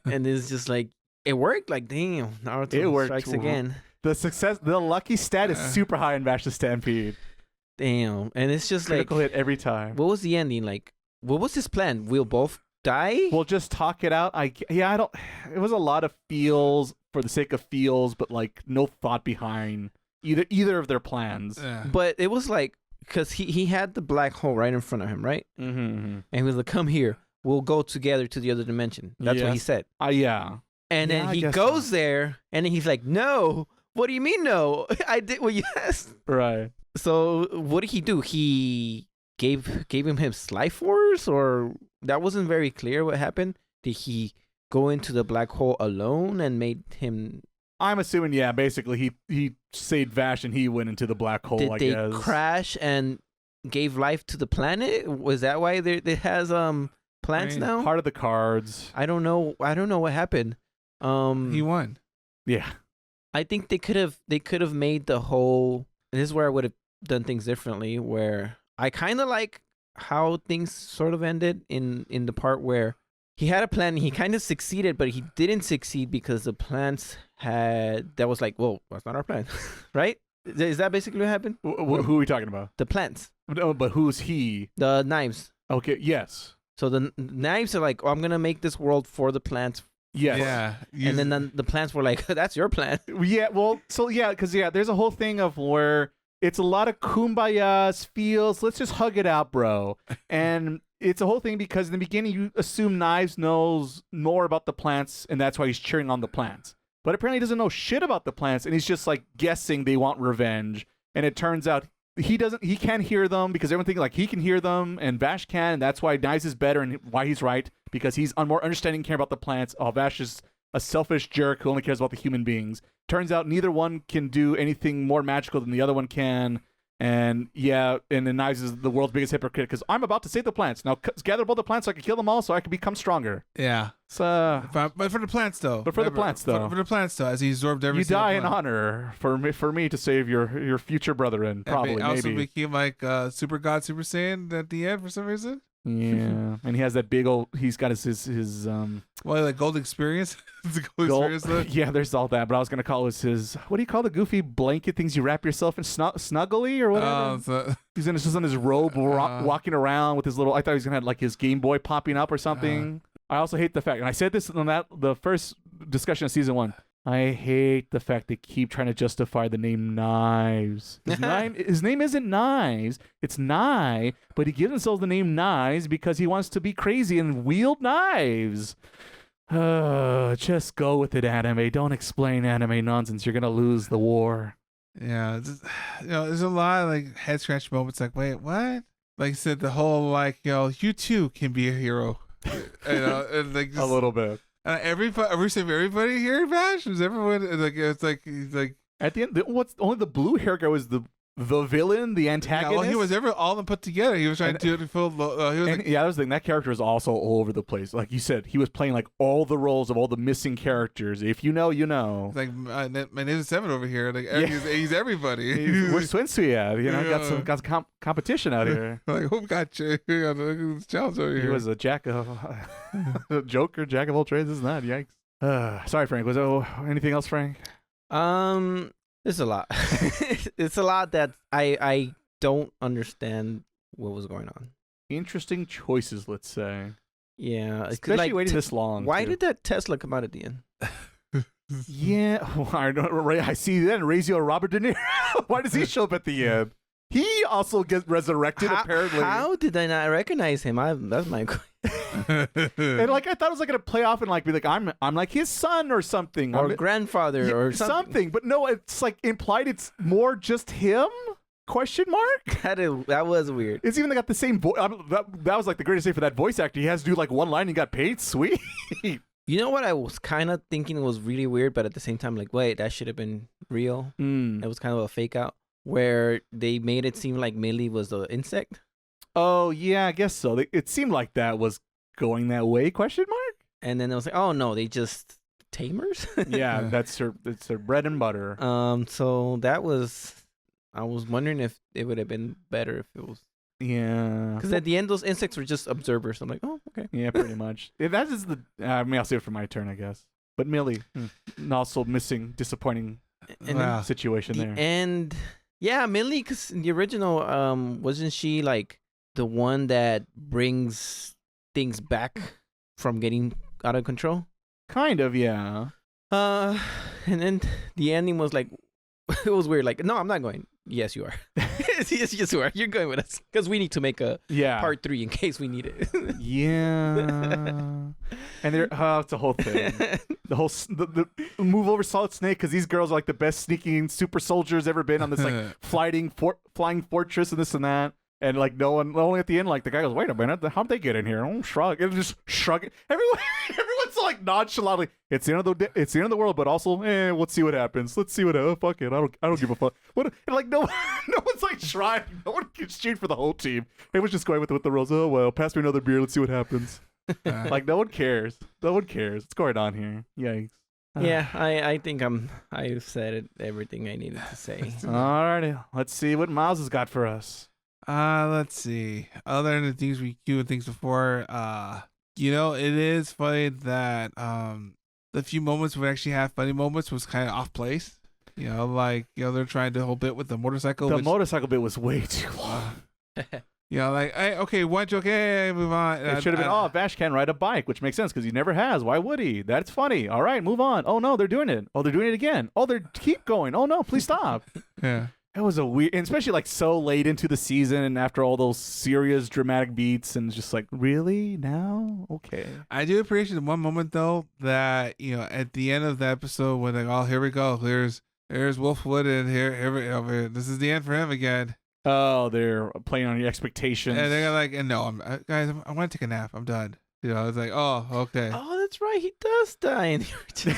and it's just like it worked. Like, damn, Naruto strikes again. The lucky stat is super high in Vash the Stampede. Damn, and it's just critical hit every time. What was the ending like? What was his plan? We'll both die? We'll just talk it out. I don't. It was a lot of feels for the sake of feels, but like no thought behind either of their plans. Yeah. But it was like, because he had the black hole right in front of him, right? And he was like, "Come here. We'll go together to the other dimension." That's what he said. Yeah. And then he goes there, and then he's like, "No. What do you mean no? I did what you asked." Right. So what did he do? He gave him his life force, or that wasn't very clear what happened. did he go into the black hole alone and made him? I'm assuming, yeah. Basically, he saved Vash and he went into the black hole. Did they crash and gave life to the planet? Was that why it has plants now? Part of the cards. I don't know what happened. He won. Yeah. I think they could have made the whole. This is where I would have done things differently. Where I kind of like how things sort of ended in the part where he had a plan. He kind of succeeded, but he didn't succeed because the plants that was like, whoa, that's not our plan, right? Is that basically what happened? Who are we talking about? The plants. No, but who's he? The knives. Okay. Yes. So the knives are like, oh, I'm gonna make this world for the plants. Yes. Yeah. And then the plants were like, that's your plan. Yeah. Well, so yeah, because there's a whole thing of where it's a lot of kumbayas, feels. Let's just hug it out, bro. And it's a whole thing because in the beginning you assume Knives knows more about the plants, and that's why he's cheering on the plants. But apparently he doesn't know shit about the plants, and he's just like guessing they want revenge. And it turns out he can't hear them because everyone thinks like he can hear them and Vash can, and that's why Knives is better and why he's right, because he's more understanding and care about the plants. Oh, Vash is a selfish jerk who only cares about the human beings. Turns out neither one can do anything more magical than the other one can. And yeah, and then Knives is the world's biggest hypocrite because I'm about to save the plants. Now gather both the plants so I can kill them all so I can become stronger. Yeah. So, but for the plants though. For the plants though. For the plants though, as he absorbed every you single die plant. in honor for me to save your future brethren. Probably, and also maybe. became like Super God, Super Saiyan at the end for some reason. Yeah, and he has that big old. He's got his like gold experience. It's a gold experience. Yeah, there's all that. But I was gonna call it his. What do you call the goofy blanket things you wrap yourself in? Snuggly or whatever. He's just on his robe, walking around with his little. I thought he was gonna have like his Game Boy popping up or something. I also hate the fact, and I said this on the first discussion of season 1. I hate the fact they keep trying to justify the name Knives. His name isn't Knives, it's Nye, but he gives himself the name Knives because he wants to be crazy and wield knives. Just go with it, anime. Don't explain anime nonsense. You're going to lose the war. Yeah, there's a lot of like head scratch moments like, wait, what? Like you said, the whole like, you too can be a hero. And like just, a little bit. Everybody here, Vash? Is everyone like? It's like he's like at the end. Only the blue hair guy was the villain, the antagonist. Yeah, well, he was all of them put together. He was trying to fill. That was the thing. That character was also all over the place. Like you said, he was playing like all the roles of all the missing characters. If you know, you know. Like my name is Seven over here. Like he's everybody. Where's Swinsui at? Got some competition out here. Like who got you? Challenge over here. He was a jack of Joker, jack of all trades. Isn't that? Yikes. Sorry, Frank. Was there anything else, Frank? It's a lot. It's a lot that I don't understand what was going on. Interesting choices, let's say. Yeah, especially waiting this long. Why did that Tesla come out at the end? Yeah, I see that. Razio Robert De Niro. Why does he show up at the end? He also gets resurrected. Apparently, how did I not recognize him? That's my question. And like I thought it was like gonna play off and like be like I'm like his son or something, or grandfather or something. But no, it's like implied it's more just him. Question mark? That was weird. It's even got the same voice. That was like the greatest thing for that voice actor. He has to do like one line and got paid. Sweet. You know what I was kind of thinking was really weird, but at the same time, like, wait, that should have been real. It was kind of a fake out where they made it seem like Millie was the insect. Oh yeah, I guess so. It seemed like that was going that way? Question mark. And then it was like, oh no, they just tamers. Yeah, that's their bread and butter. So that was. I was wondering if it would have been better if it was. Yeah. Because at the end, those insects were just observers. I'm like, oh, okay. Yeah, pretty much. That is the. I'll save it for my turn, I guess. But Millie, also missing, disappointing situation there. And yeah, Millie, because in the original, wasn't she like the one that brings things back from getting out of control? Kind of, yeah. And then the ending was like, it was weird. Like, no, I'm not going. Yes, you are. yes, you are. You're going with us because we need to make a part 3 in case we need it. Yeah. And it's a whole thing. The move over Solid Snake because these girls are like the best sneaking super soldiers ever been on this like flying fortress and this and that. And like no one, only at the end, like the guy goes, "Wait a minute, how'd they get in here?" Oh, shrug, and just shrug. Everyone's like nonchalantly, "It's the end of the world," but also, let's see what happens. Let's see what. Fuck it, I don't give a fuck. What? And like no one's like trying. No one keeps cheering for the whole team. Everyone's just going with the rules. Oh well, pass me another beer. Let's see what happens. Like no one cares. No one cares. What's going on here? Yikes. Yeah, I think I've said everything I needed to say. Alrighty, let's see what Miles has got for us. Let's see. Other than the things we do and things before, it is funny that the few moments we actually have funny moments was kind of off place. They're trying the whole bit with the motorcycle. The motorcycle bit was way too long. One joke, move on. It should have been, Vash can ride a bike, which makes sense because he never has. Why would he? That's funny. All right, move on. Oh, no, they're doing it. Oh, they're doing it again. Oh, keep going. Oh, no, please stop. Yeah. It was a weird, and especially like so late into the season and after all those serious dramatic beats and just like, really? Now? Okay. I do appreciate the one moment, though, that, at the end of the episode when like, oh, here we go. There's Wolfwood and here, this is the end for him again. Oh, they're playing on your expectations. And they're like, guys, I want to take a nap. I'm done. It's like, oh, okay. Oh, that's right. He does die in the original.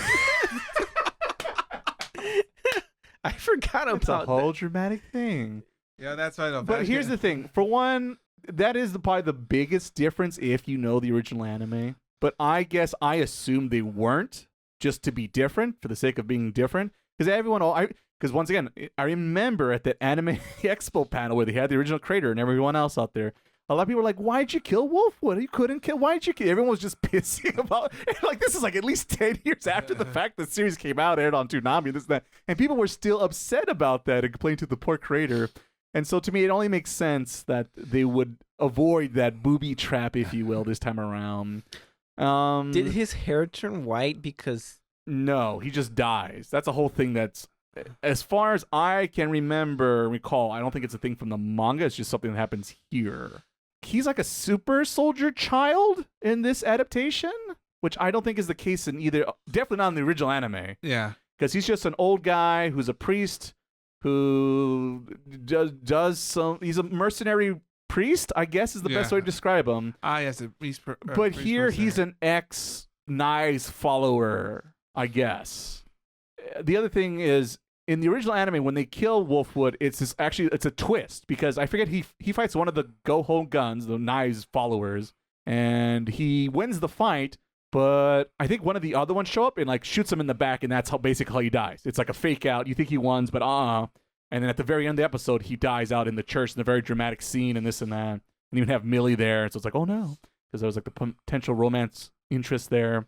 I forgot about that. It's a whole dramatic thing. Yeah, that's right. But here's the thing. For one, that is probably the biggest difference if you know the original anime. But I guess I assumed they weren't, just to be different for the sake of being different. Because once again, I remember at that Anime Expo panel where they had the original creator and everyone else out there, a lot of people were like, "Why'd you kill Wolfwood? You couldn't kill. Why'd you kill?" Everyone was just pissing about it. Like, this is like at least 10 years after the fact the series came out, aired on Toonami, this and that. And people were still upset about that and complaining to the poor creator. And so to me, it only makes sense that they would avoid that booby trap, if you will, this time around. Did his hair turn white because... No, he just dies. That's a whole thing that's... As far as I can recall, I don't think it's a thing from the manga. It's just something that happens here. He's like a super soldier child in this adaptation, which I don't think is the case in either. Definitely not in the original anime. Yeah. Because he's just an old guy who's a priest who does some. He's a mercenary priest, I guess is the best way to describe him. Yes. But here he's an ex-Knives follower, I guess. The other thing is, in the original anime, when they kill Wolfwood, it's a twist because I forget he fights one of the Go Home Guns, the Knives followers, and he wins the fight. But I think one of the other ones show up and like shoots him in the back, and that's basically how he dies. It's like a fake out. You think he won, but and then at the very end of the episode, he dies out in the church in a very dramatic scene and this and that. And even have Millie there, so it's like, oh no, because there was like the potential romance interest there.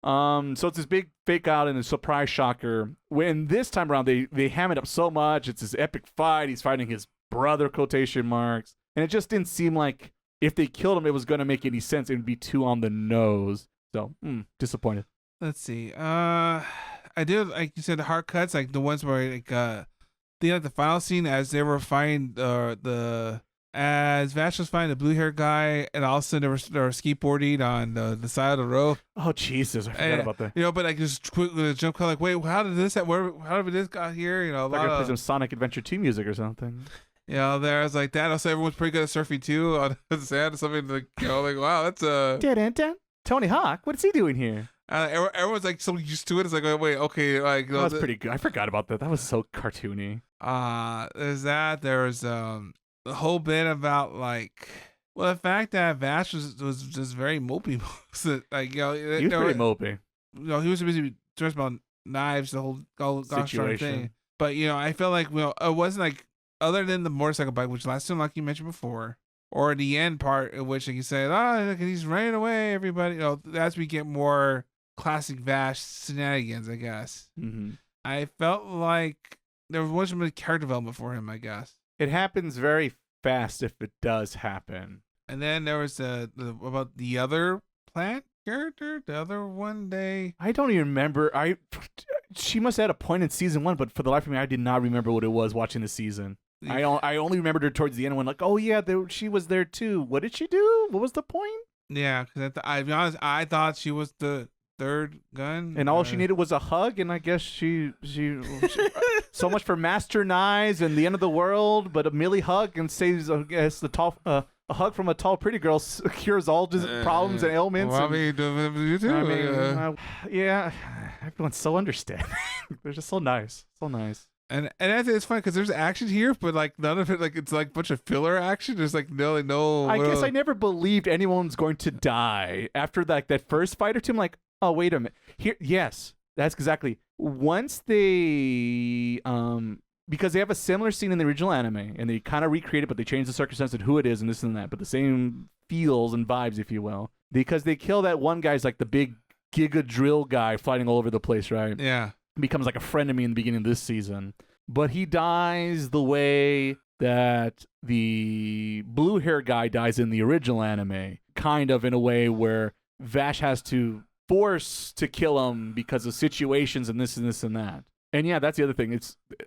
So it's this big fake out and a surprise shocker. When this time around they ham it up so much, it's this epic fight. He's fighting his brother, quotation marks, and it just didn't seem like if they killed him, it was gonna make any sense. It would be too on the nose. So disappointed. Let's see. I did, like you said, the hard cuts, like the ones where the final scene as they were fighting as Vash was fighting the blue-haired guy, and all of a sudden they were skateboarding on the side of the road. Oh Jesus, I forgot about that. But like just quickly jump cut, like, wait, how did this got here? Like I play some Sonic Adventure 2 music or something. There's like that. Also, everyone's pretty good at surfing too on the sand. Something like, like, wow, that's Tony Hawk. What's he doing here? Everyone's like so used to it. It's like, wait, okay, like that was pretty good. I forgot about that. That was so cartoony. There's that. There's the whole bit about like, the fact that Vash was just very mopey. Like, he was pretty mopey. He was busy stressed about knives, the whole situation thing. But I felt like it wasn't like, other than the motorcycle bike, which last time, like you mentioned before, or the end part in which like you said, look, he's running away, everybody. As we get more classic Vash shenanigans, I guess. Mm-hmm. I felt like there wasn't really character development for him, I guess. It happens very fast if it does happen. And then there was about the other plant character, the other one day. I don't even remember. She must have had a point in season 1, but for the life of me, I did not remember what it was watching the season. I only remembered her towards the end when like, oh yeah, she was there too. What did she do? What was the point? Yeah, because I'll be honest, I thought she was the third gun. And all she needed was a hug, and I guess she so much for Master Knives and the end of the world, but a Millie hug and saves, I guess, the tall a hug from a tall, pretty girl cures all problems and ailments. Well, and, I mean, you too. I mean, yeah, everyone's so understanding. They're just so nice, so nice. And I think it's funny because there's action here, but like none of it, like it's like a bunch of filler action. There's like no. I guess I never believed anyone's going to die after that first fight or two. I'm like, oh wait a minute. Here, yes, that's exactly. Once they because they have a similar scene in the original anime, and they kind of recreate it, but they change the circumstance and who it is and this and that, but the same feels and vibes, if you will, because they kill that one guy's like the big Giga Drill guy fighting all over the place, right? Yeah. Becomes like a friend of me in the beginning of this season, but he dies the way that the blue hair guy dies in the original anime, kind of in a way where Vash has to force to kill him because of situations and this and this and that. And yeah, that's the other thing.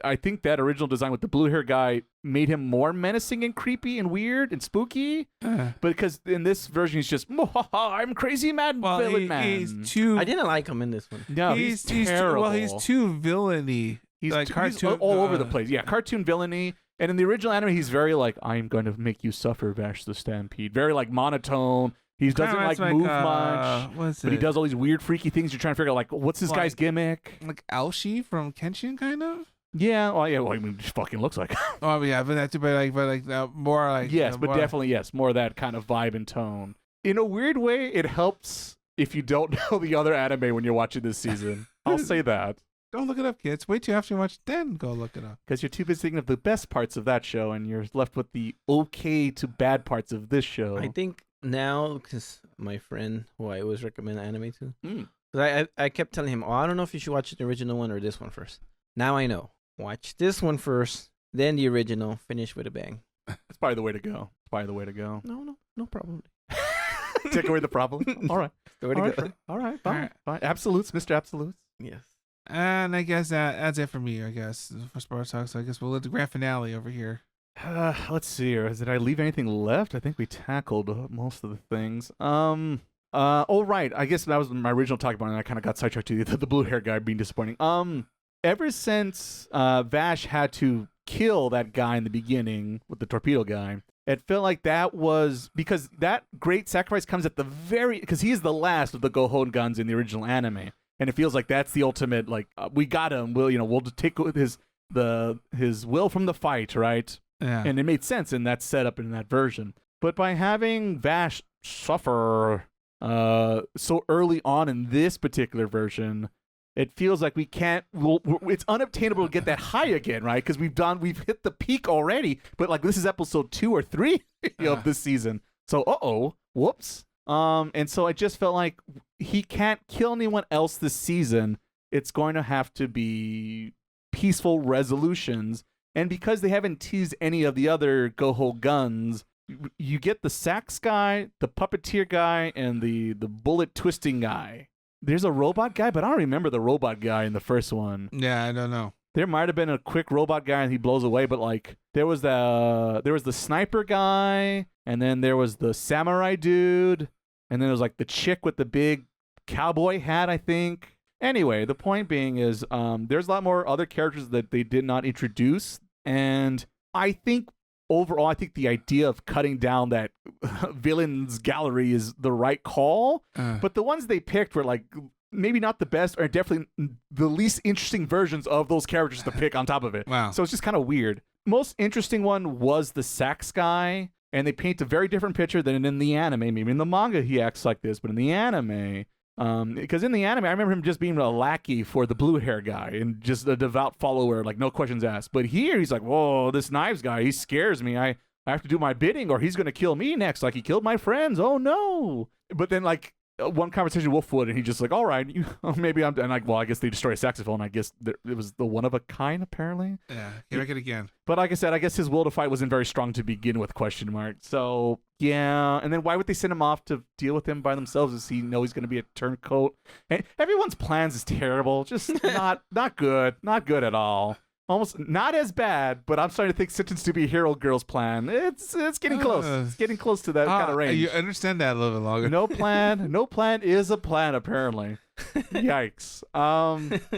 I think that original design with the blue hair guy made him more menacing and creepy and weird and spooky. But because in this version, he's just, I'm crazy mad villain man. He's too. I didn't like him in this one. No, he's terrible. He's too villainy. He's like cartoon, he's all over the place. Yeah, cartoon villainy. And in the original anime, he's very like, I'm going to make you suffer, Vash the Stampede. Very like monotone. He doesn't like move much, but he does all these weird, freaky things. You're trying to figure out, like, what's this guy's gimmick? Like Aoshi from Kenshin, kind of? Yeah, well, I mean, he fucking looks like Oh, yeah, but that's more like... Yes, but definitely, yes, more of that kind of vibe and tone. In a weird way, it helps if you don't know the other anime when you're watching this season. I'll say that. Don't look it up, kids. Wait till after you watch, then go look it up. Because you're too busy thinking of the best parts of that show, and you're left with the okay to bad parts of this show. I think now, because my friend who I always recommend anime to, because I kept telling him, I don't know if you should watch the original one or this one first. Now I know. Watch this one first, then the original, finish with a bang. It's probably the way to go. No problem. Take away the problem. All right. The way to go. All right. Fine. Absolutes, Mr. Absolutes. Yes. And I guess that's it for me, I guess, for Sports Talk. So I guess we'll let the grand finale over here. Let's see here. Did I leave anything left? I think we tackled most of the things. Right. I guess that was my original talk about it, and I kind of got sidetracked to the blue hair guy being disappointing. Ever since Vash had to kill that guy in the beginning with the torpedo guy, it felt like that was because that great sacrifice comes at the because he is the last of the Gohon guns in the original anime, and it feels like that's the ultimate. Like we got him. We'll take his will from the fight, right? Yeah. And it made sense in that setup in that version. But by having Vash suffer so early on in this particular version, it feels like we can't. It's unobtainable to get that high again, right? Because we've hit the peak already. But like this is episode 2 or 3 of this season. So whoops. And so I just felt like he can't kill anyone else this season. It's going to have to be peaceful resolutions. And because they haven't teased any of the other Goho guns, you get the sax guy, the puppeteer guy, and the bullet twisting guy. There's a robot guy, but I don't remember the robot guy in the first one. Yeah, I don't know. There might have been a quick robot guy and he blows away, but like there was the sniper guy, and then there was the samurai dude, and then there was like the chick with the big cowboy hat, I think. Anyway, the point being is there's a lot more other characters that they did not introduce, and I think overall, I think the idea of cutting down that villains gallery is the right call. But the ones they picked were like maybe not the best, or definitely the least interesting versions of those characters to pick on top of it. Wow. So it's just kind of weird. Most interesting one was the sax guy, and they paint a very different picture than in the anime. Maybe in the manga he acts like this, but in the anime... because in the anime, I remember him just being a lackey for the blue hair guy and just a devout follower, like no questions asked. But here he's like, whoa, this knives guy, he scares me. I have to do my bidding or he's going to kill me next. Like he killed my friends. Oh no. But then like one conversation with Wolfwood, and he just like, all right, maybe I'm, and like, well, I guess they destroy a saxophone. I guess it was the one of a kind apparently. Yeah, can make it again. But like I said, I guess his will to fight wasn't very strong to begin with, question mark. So yeah, and then why would they send him off to deal with him by themselves? Does he know he's going to be a turncoat? And everyone's plans is terrible. Just not good at all. almost not as bad, but I'm starting to think Sentenced to Be a Hero Girl's plan. It's getting close. It's getting close to that kind of range. You understand that a little bit longer. No plan is a plan, apparently. Yikes.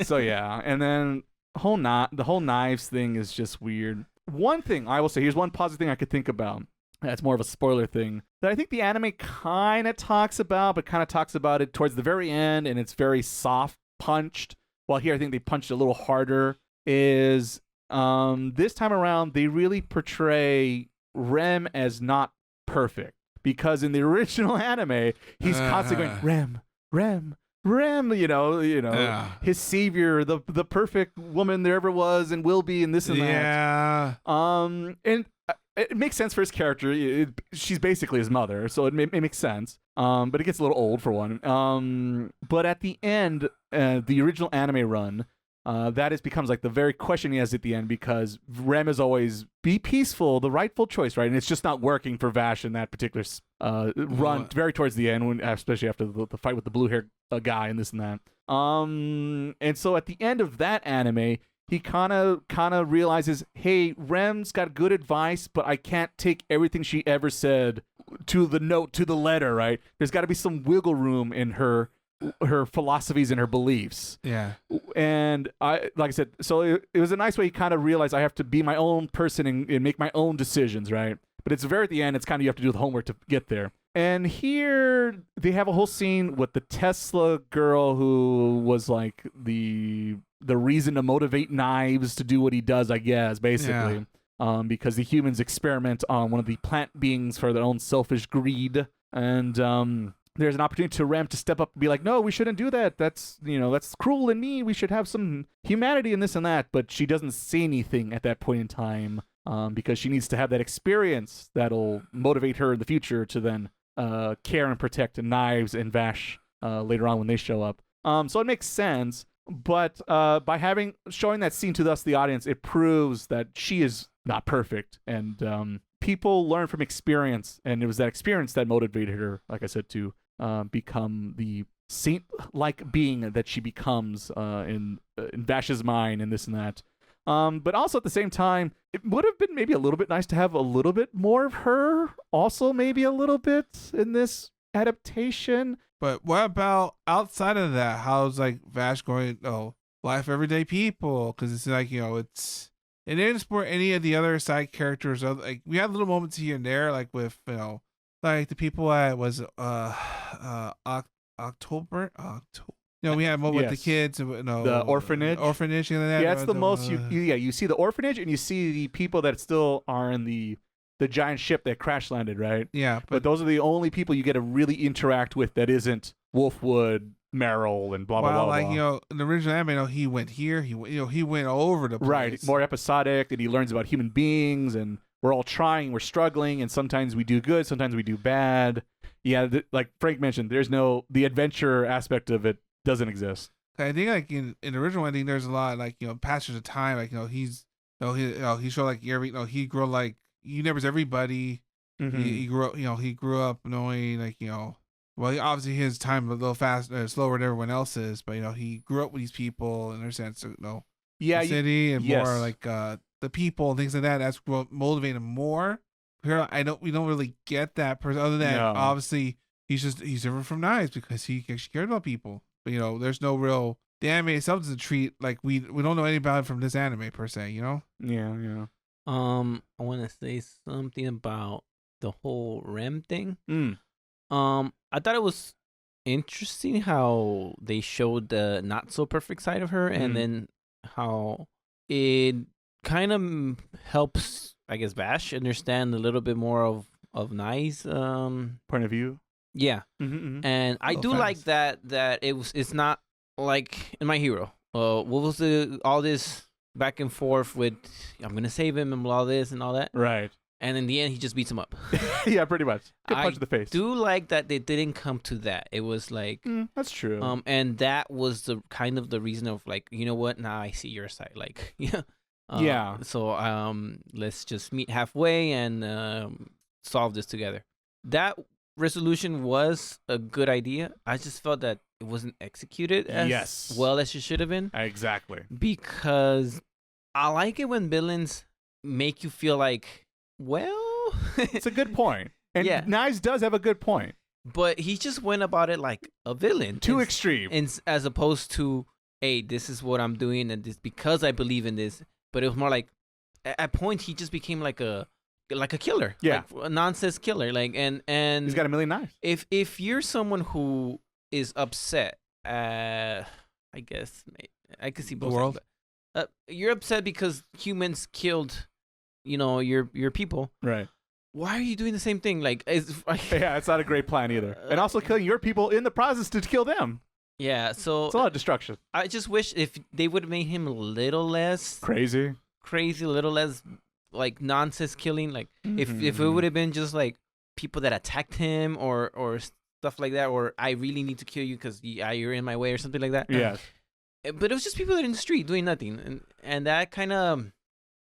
So yeah, and then the whole knives thing is just weird. One thing I will say, here's one positive thing I could think about. That's more of a spoiler thing that I think the anime kind of talks about, but kind of talks about it towards the very end, and it's very soft punched. While here, I think they punched a little harder. Is this time around they really portray Rem as not perfect, because in the original anime he's constantly going Rem, you know, his savior, the perfect woman there ever was and will be, and this and that. Yeah. And it makes sense for his character. She's basically his mother, so it makes sense. But it gets a little old for one. But at the end, the original anime run, that becomes like the very question he has at the end, because Rem is always be peaceful, the rightful choice, right? And it's just not working for Vash in that particular run, very towards the end, especially after the fight with the blue hair guy and this and that. And so at the end of that anime, he kind of realizes, hey, Rem's got good advice, but I can't take everything she ever said to the note, to the letter, right? There's got to be some wiggle room in her philosophies and her beliefs. Yeah. And like I said, so it was a nice way he kind of realized I have to be my own person and make my own decisions, right? But it's very at the end, it's kind of you have to do the homework to get there. And here they have a whole scene with the Tesla girl who was like the reason to motivate Knives to do what he does, I guess, basically. Yeah. Because the humans experiment on one of the plant beings for their own selfish greed. And there's an opportunity to Rem to step up and be like, no, we shouldn't do that. That's cruel and mean. We should have some humanity in this and that. But she doesn't say anything at that point in time because she needs to have that experience that'll motivate her in the future to then care and protect Knives and Vash later on when they show up. So it makes sense. But by showing that scene to us, the audience, it proves that she is not perfect. And people learn from experience. And it was that experience that motivated her, like I said, to become the saint-like being that she becomes in Vash's mind and this and that. But also at the same time, it would have been maybe a little bit nice to have a little bit more of her also maybe a little bit in this adaptation. But what about outside of that? How's like Vash going, life everyday people? Because it's like, it didn't support any of the other side characters. Like we had little moments here and there, like with, like the people at October. We had one with the kids, the orphanage, and that. Yeah, it's the most you see the orphanage and you see the people that still are in the giant ship that crash landed, right? Yeah, but those are the only people you get to really interact with that isn't Wolfwood, Meryl, and blah blah blah. Well, like in the original anime, he went here, he went all over the place. Right, more episodic, and he learns about human beings, and we're all trying, we're struggling, and sometimes we do good, sometimes we do bad. Yeah, like Frank mentioned, there's the adventure aspect of it doesn't exist. I think like in the original ending, there's a lot like passage of time. Like he showed like he grew like he never everybody. Mm-hmm. He grew up. He grew up knowing like well, obviously his time a little slower than everyone else's, but he grew up with these people and understands the city and more like the people and things like that. That's what motivated him more. Here, we don't really get that person other than obviously he's different from Knives because he actually cared about people. But there's no real the anime itself doesn't treat like we don't know anything about it from this anime per se. Yeah. I want to say something about the whole Rem thing. I thought it was interesting how they showed the not so perfect side of her, and then how it kind of helps, I guess, Vash understand a little bit more of Nai's point of view. Yeah, and I do like that it's not like in My Hero. What was all this back and forth with I'm gonna save him and all this and all that, right? And in the end, he just beats him up. Yeah, pretty much. Good punch in the face. I do like that they didn't come to that. It was like that's true. And that was the kind of the reason of like, you know what? Now I see your side. Like, yeah. So let's just meet halfway and solve this together. That resolution was a good idea. I just felt that it wasn't executed as well as it should have been. Exactly. Because I like it when villains make you feel like, well, it's a good point. And Knives does have a good point. But he just went about it like a villain. Too extreme. As opposed to, hey, this is what I'm doing and this because I believe in this. But it was more like, at points, he just became like a killer. Yeah. Like a nonsense killer. Like, and he's got a million knives. If you're someone who is upset, I guess I could see both the world. sides, but, you're upset because humans killed, your people. Right. Why are you doing the same thing? Like, it's not a great plan either. And also killing your people in the process to kill them. Yeah, so it's a lot of destruction. I just wish if they would have made him a little less crazy, a little less like nonsense killing. Like if it would have been just like people that attacked him or stuff like that, or I really need to kill you because you're in my way or something like that. Yeah. But it was just people that are in the street doing nothing, and that kind of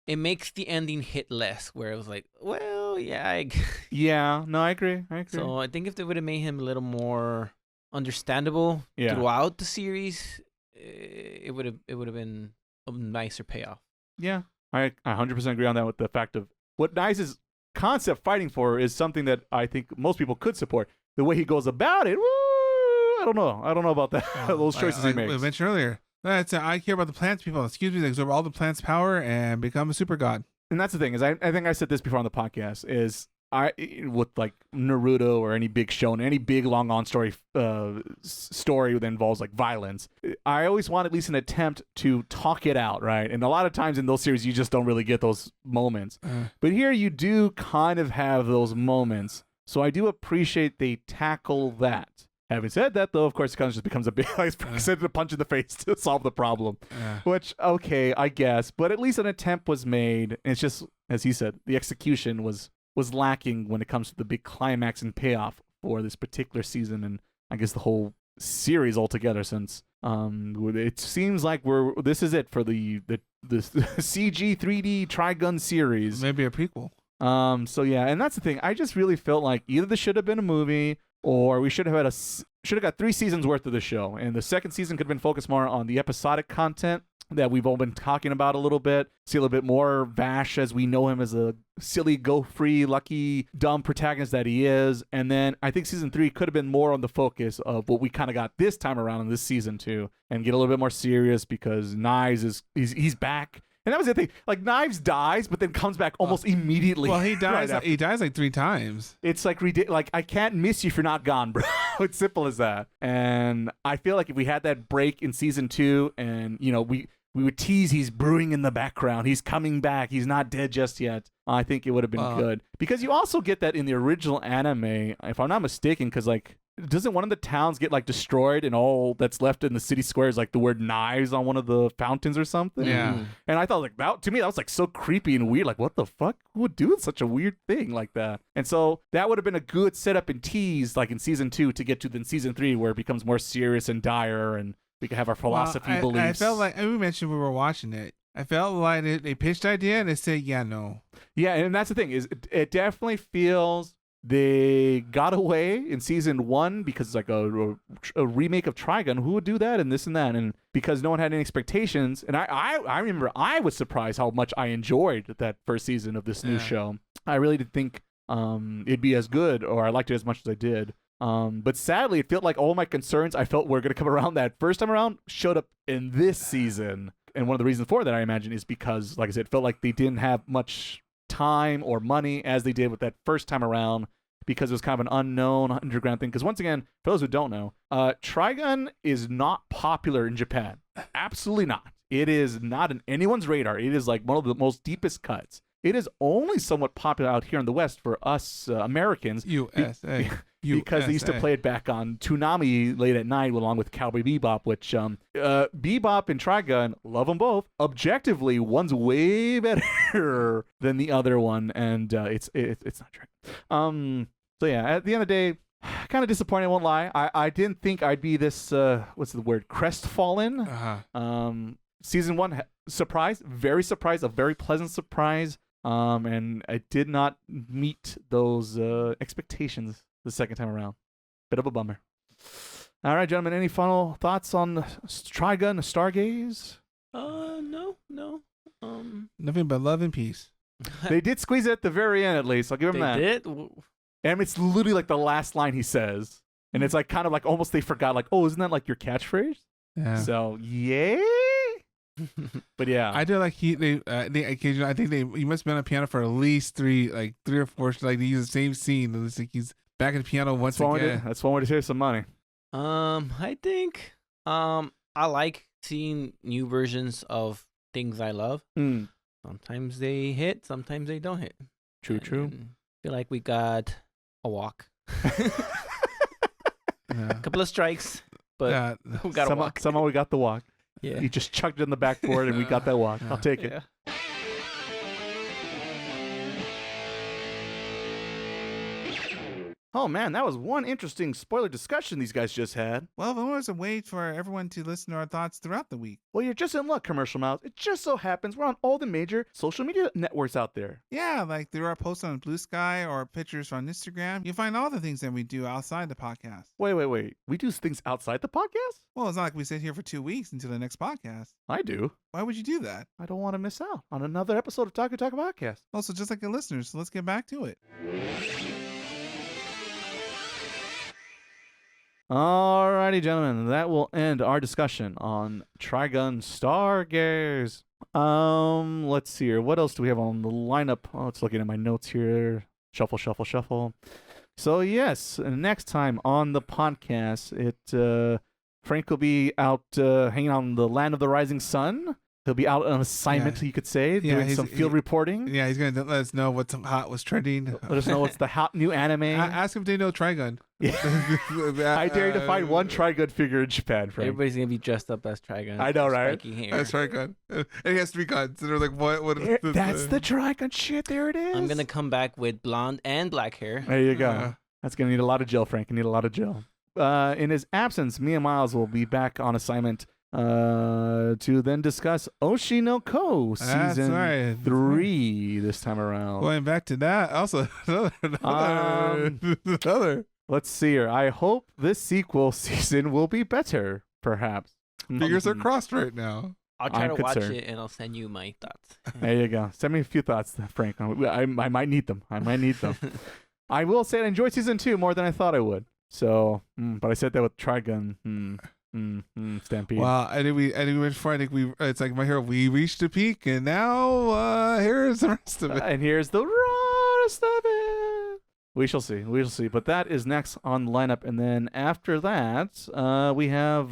it makes the ending hit less. Where it was like, well, yeah, yeah, no, I agree. So I think if they would have made him a little more understandable throughout the series, it would have been a nicer payoff. Yeah, I 100% agree on that. With the fact of what Nice's concept fighting for is something that I think most people could support. The way he goes about it, I don't know about that. Those choices he makes. I mentioned earlier. I care about the plants people. Excuse me, they absorb all the plants' power and become a super god. And that's the thing is, I think I said this before on the podcast, is with like Naruto or any big shonen, any big long on story that involves like violence, I always want at least an attempt to talk it out, right? And a lot of times in those series, you just don't really get those moments. But here you do kind of have those moments. So I do appreciate they tackle that. Having said that, though, of course, it kind of just becomes a big, like I said, a punch in the face to solve the problem. Which, okay, I guess. But at least an attempt was made. And it's just, as he said, the execution was lacking when it comes to the big climax and payoff for this particular season. And I guess the whole series altogether, since it seems like this is it for the CG 3D Trigun series. Maybe a prequel. So yeah, and that's the thing. I just really felt like either this should have been a movie, or we should have got 3 seasons worth of the show, and the second season could have been focused more on the episodic content that we've all been talking about a little bit. See a little bit more Vash as we know him as a silly, go-free, lucky, dumb protagonist that he is. And then I think season 3 could have been more on the focus of what we kind of got this time around in this season 2, and get a little bit more serious because Knives he's back. And that was the thing. Like, Knives dies, but then comes back almost immediately. Well, he dies. He dies like 3 times. It's like I can't miss you if you're not gone, bro. It's simple as that. And I feel like if we had that break in season 2, and we would tease he's brewing in the background, he's coming back, he's not dead just yet, I think it would have been good. Because you also get that in the original anime, if I'm not mistaken, because like, doesn't one of the towns get like destroyed and all that's left in the city square is like the word knives on one of the fountains or something? Yeah. And I thought, like, that to me, that was like so creepy and weird. Like, what the fuck? Who would do such a weird thing like that? And so that would have been a good setup and tease, like in season 2, to get to then season 3, where it becomes more serious and dire, and we can have our philosophy beliefs. I felt like, and we mentioned we were watching it, I felt like they pitched the idea and they said, yeah, no. Yeah, and that's the thing, is it definitely feels they got away in season 1 because it's like a remake of Trigun. Who would do that and this and that? And because no one had any expectations. And I remember I was surprised how much I enjoyed that first season of this new show. I really did think it'd be as good, or I liked it as much as I did. But sadly, it felt like all my concerns I felt were going to come around that first time around showed up in this season. And one of the reasons for that, I imagine, is because, like I said, it felt like they didn't have much time or money as they did with that first time around, because it was kind of an unknown underground thing. Because once again, for those who don't know, Trigun is not popular in Japan. Absolutely not. It is not in anyone's radar. It is like one of the most deepest cuts. It is only somewhat popular out here in the West for us Americans. USA. Because they used to play it back on Toonami late at night along with Cowboy Bebop, which Bebop and Trigun, love them both. Objectively, one's way better than the other one, and it's not Trigun. So yeah, at the end of the day, kind of disappointed, I won't lie. I didn't think I'd be this what's the word, crestfallen. Season 1, surprised, very surprised, a very pleasant surprise. And I did not meet those expectations the second time around. Bit of a bummer. All right, gentlemen, any final thoughts on Trigun Stargaze? No. Nothing but love and peace. They did squeeze it at the very end, at least. I'll give him that. They did? And it's literally like the last line he says. And it's like kind of like almost they forgot, like, oh, isn't that like your catchphrase? Yeah. So, yay. But yeah. I do like they occasionally, I think he must have been on piano for at least three or four, like they use the same scene. It's like he's back at the piano once again. That's one way to save some money. I think I like seeing new versions of things I love. Sometimes they hit, sometimes they don't hit. True. I feel like we got a walk. A couple of strikes, but we got a walk. Somehow we got the walk. Yeah. You just chucked it in the backboard and we got that walk. I'll take it. Oh, man, that was one interesting spoiler discussion these guys just had. Well, there was a way for everyone to listen to our thoughts throughout the week. Well, you're just in luck, Commercial Mouth. It just so happens we're on all the major social media networks out there. Yeah, like there are posts on Bluesky or pictures on Instagram. You'll find all the things that we do outside the podcast. Wait. We do things outside the podcast? Well, it's not like we sit here for 2 weeks until the next podcast. I do. Why would you do that? I don't want to miss out on another episode of Taku Taku Podcast. Also, just like the listeners, so let's get back to it. Alrighty, gentlemen, that will end our discussion on Trigun Stargaze. Let's see here. What else do we have on the lineup? Oh, it's looking at my notes here. Shuffle. So yes, next time on the podcast, Frank will be out hanging out in the land of the rising sun. He'll be out on assignment, you could say, doing some field reporting. Yeah, he's going to let us know what's hot, what's trending. Let us know what's the hot new anime. Ask him if they know Trigun. Yeah. I dare you to find one Trigun figure in Japan, Frank. Everybody's going to be dressed up as Trigun. I know, right? That's Trigun. And he has 3 guns. And they're like, what that's the Trigun shit. There it is. I'm going to come back with blonde and black hair. There you go. That's going to need a lot of gel, Frank. You need a lot of gel. In his absence, me and Miles will be back on assignment to then discuss Oshi no Ko season 3 this time around. Going back to that, also another. Let's see here. I hope this sequel season will be better, perhaps. Fingers are crossed right now. I'll try to watch it and I'll send you my thoughts. There you go. Send me a few thoughts, Frank. I might need them. I will say I enjoyed season 2 more than I thought I would. So, but I said that with Trigun. Stampede. Well, I think we went for. It's like My Hero. We reached the peak, and now here's the rest of it. And here's the rest of it. We shall see. But that is next on the lineup, and then after that, we have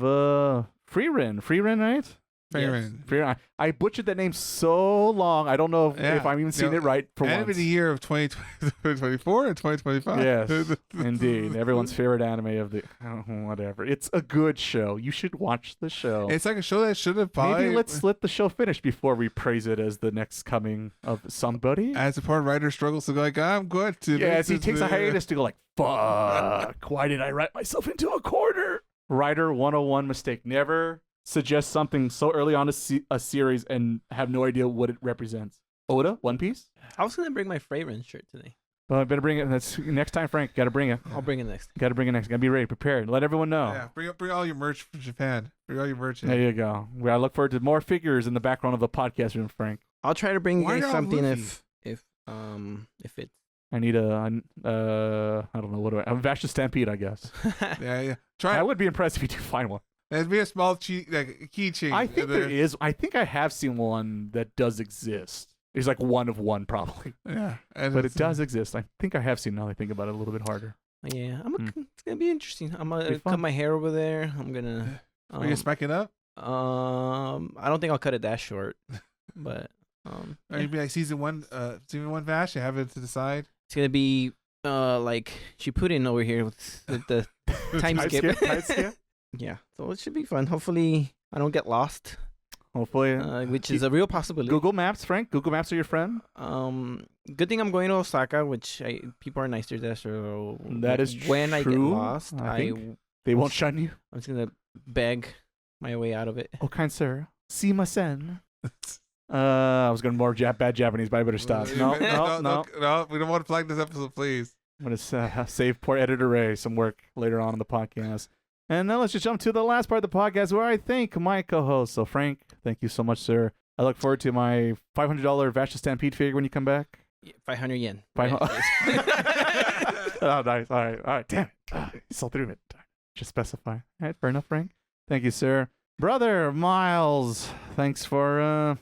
Freerin, right? Freerin. I butchered that name so long. I don't know if I'm even seeing it right for once. Anime of the year of 2024 and 2025. Yes, indeed. Everyone's favorite anime of the whatever. It's a good show. You should watch the show. It's like a show that should have probably... Maybe let's let the show finish before we praise it as the next coming of somebody. As the poor writer struggles to go like, I'm good to... Yes, he takes a hiatus to go like, fuck, why did I write myself into a corner? Writer 101 mistake. Never suggest something so early on a series and have no idea what it represents. Oda, One Piece? I was going to bring my Freerin shirt today. Well, I better bring it. That's next time, Frank. Got to bring it. I'll bring it next. Got to bring it next. Got to be ready, prepared. Let everyone know. Yeah, bring all your merch from Japan. Bring all your merch in. There you go. I look forward to more figures in the background of the podcast room, Frank. I'll try to bring you guys something if it's... I need I don't know, a Vash the Stampede, I guess. Yeah. I would be impressed if you do find one. There'd be a small keychain. I think there is. I think I have seen one that does exist. It's like one of one, probably. Yeah. But it does exist. I think I have seen it now that I think about it a little bit harder. Yeah. It's going to be interesting. I'm going to cut my hair over there. I'm going to... Are you going to spike it up? I don't think I'll cut it that short. But... Or you'd be like season one Vash, you have it to the side. It's going to be like Shippuden over here with the time skip. Yeah, so it should be fun. Hopefully, I don't get lost. Hopefully, which is a real possibility. Google Maps, Frank. Google Maps are your friend. Good thing I'm going to Osaka, which people are nicer there. So that is when true. I get lost, they won't shun you. I'm just gonna beg my way out of it. Oh, kind sir, simasen. I was going more bad Japanese, but I better stop. No. We don't want to flag this episode, please. I'm going to save poor editor Ray some work later on in the podcast. And now let's just jump to the last part of the podcast where I thank my co-host. So, Frank, thank you so much, sir. I look forward to my $500 Vash the Stampede figure when you come back. 500 yen. 500. Oh, nice. All right. Damn it. Still through it. Just specify. All right, fair enough, Frank. Thank you, sir. Brother Miles, thanks for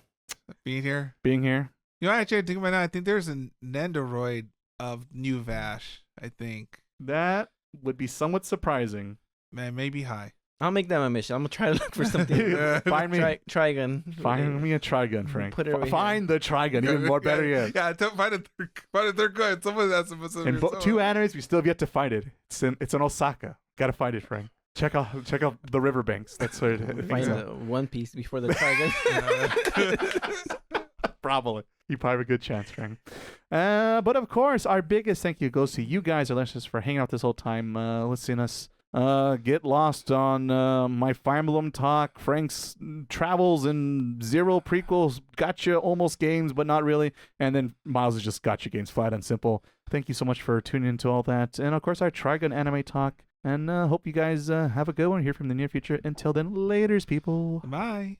being here. You know, actually, I think about now, I think there's an Nendoroid of new Vash. I think that would be somewhat surprising. Man, maybe high. I'll make that my mission. I'm gonna try to look for something. Find me Trigun. Find me a Trigun, Frank. Put it Find the Trigun. Even more better yet. Yeah, find a third good. Someone has some. In two animes, we still have yet to find it. It's in Osaka. Gotta find it, Frank. Check out the riverbanks. That's what it find the One Piece before the Trigun. Probably. You probably have a good chance, Frank. But of course, our biggest thank you goes to you guys, our listeners, for hanging out this whole time, listening to us get lost on my Fire Emblem talk, Frank's travels and Zero prequels, gotcha almost games, but not really. And then Miles has just gotcha games, flat and simple. Thank you so much for tuning into all that. And of course, our Trigun anime talk. And hope you guys have a good one here from the near future. Until then, laters, people. Bye.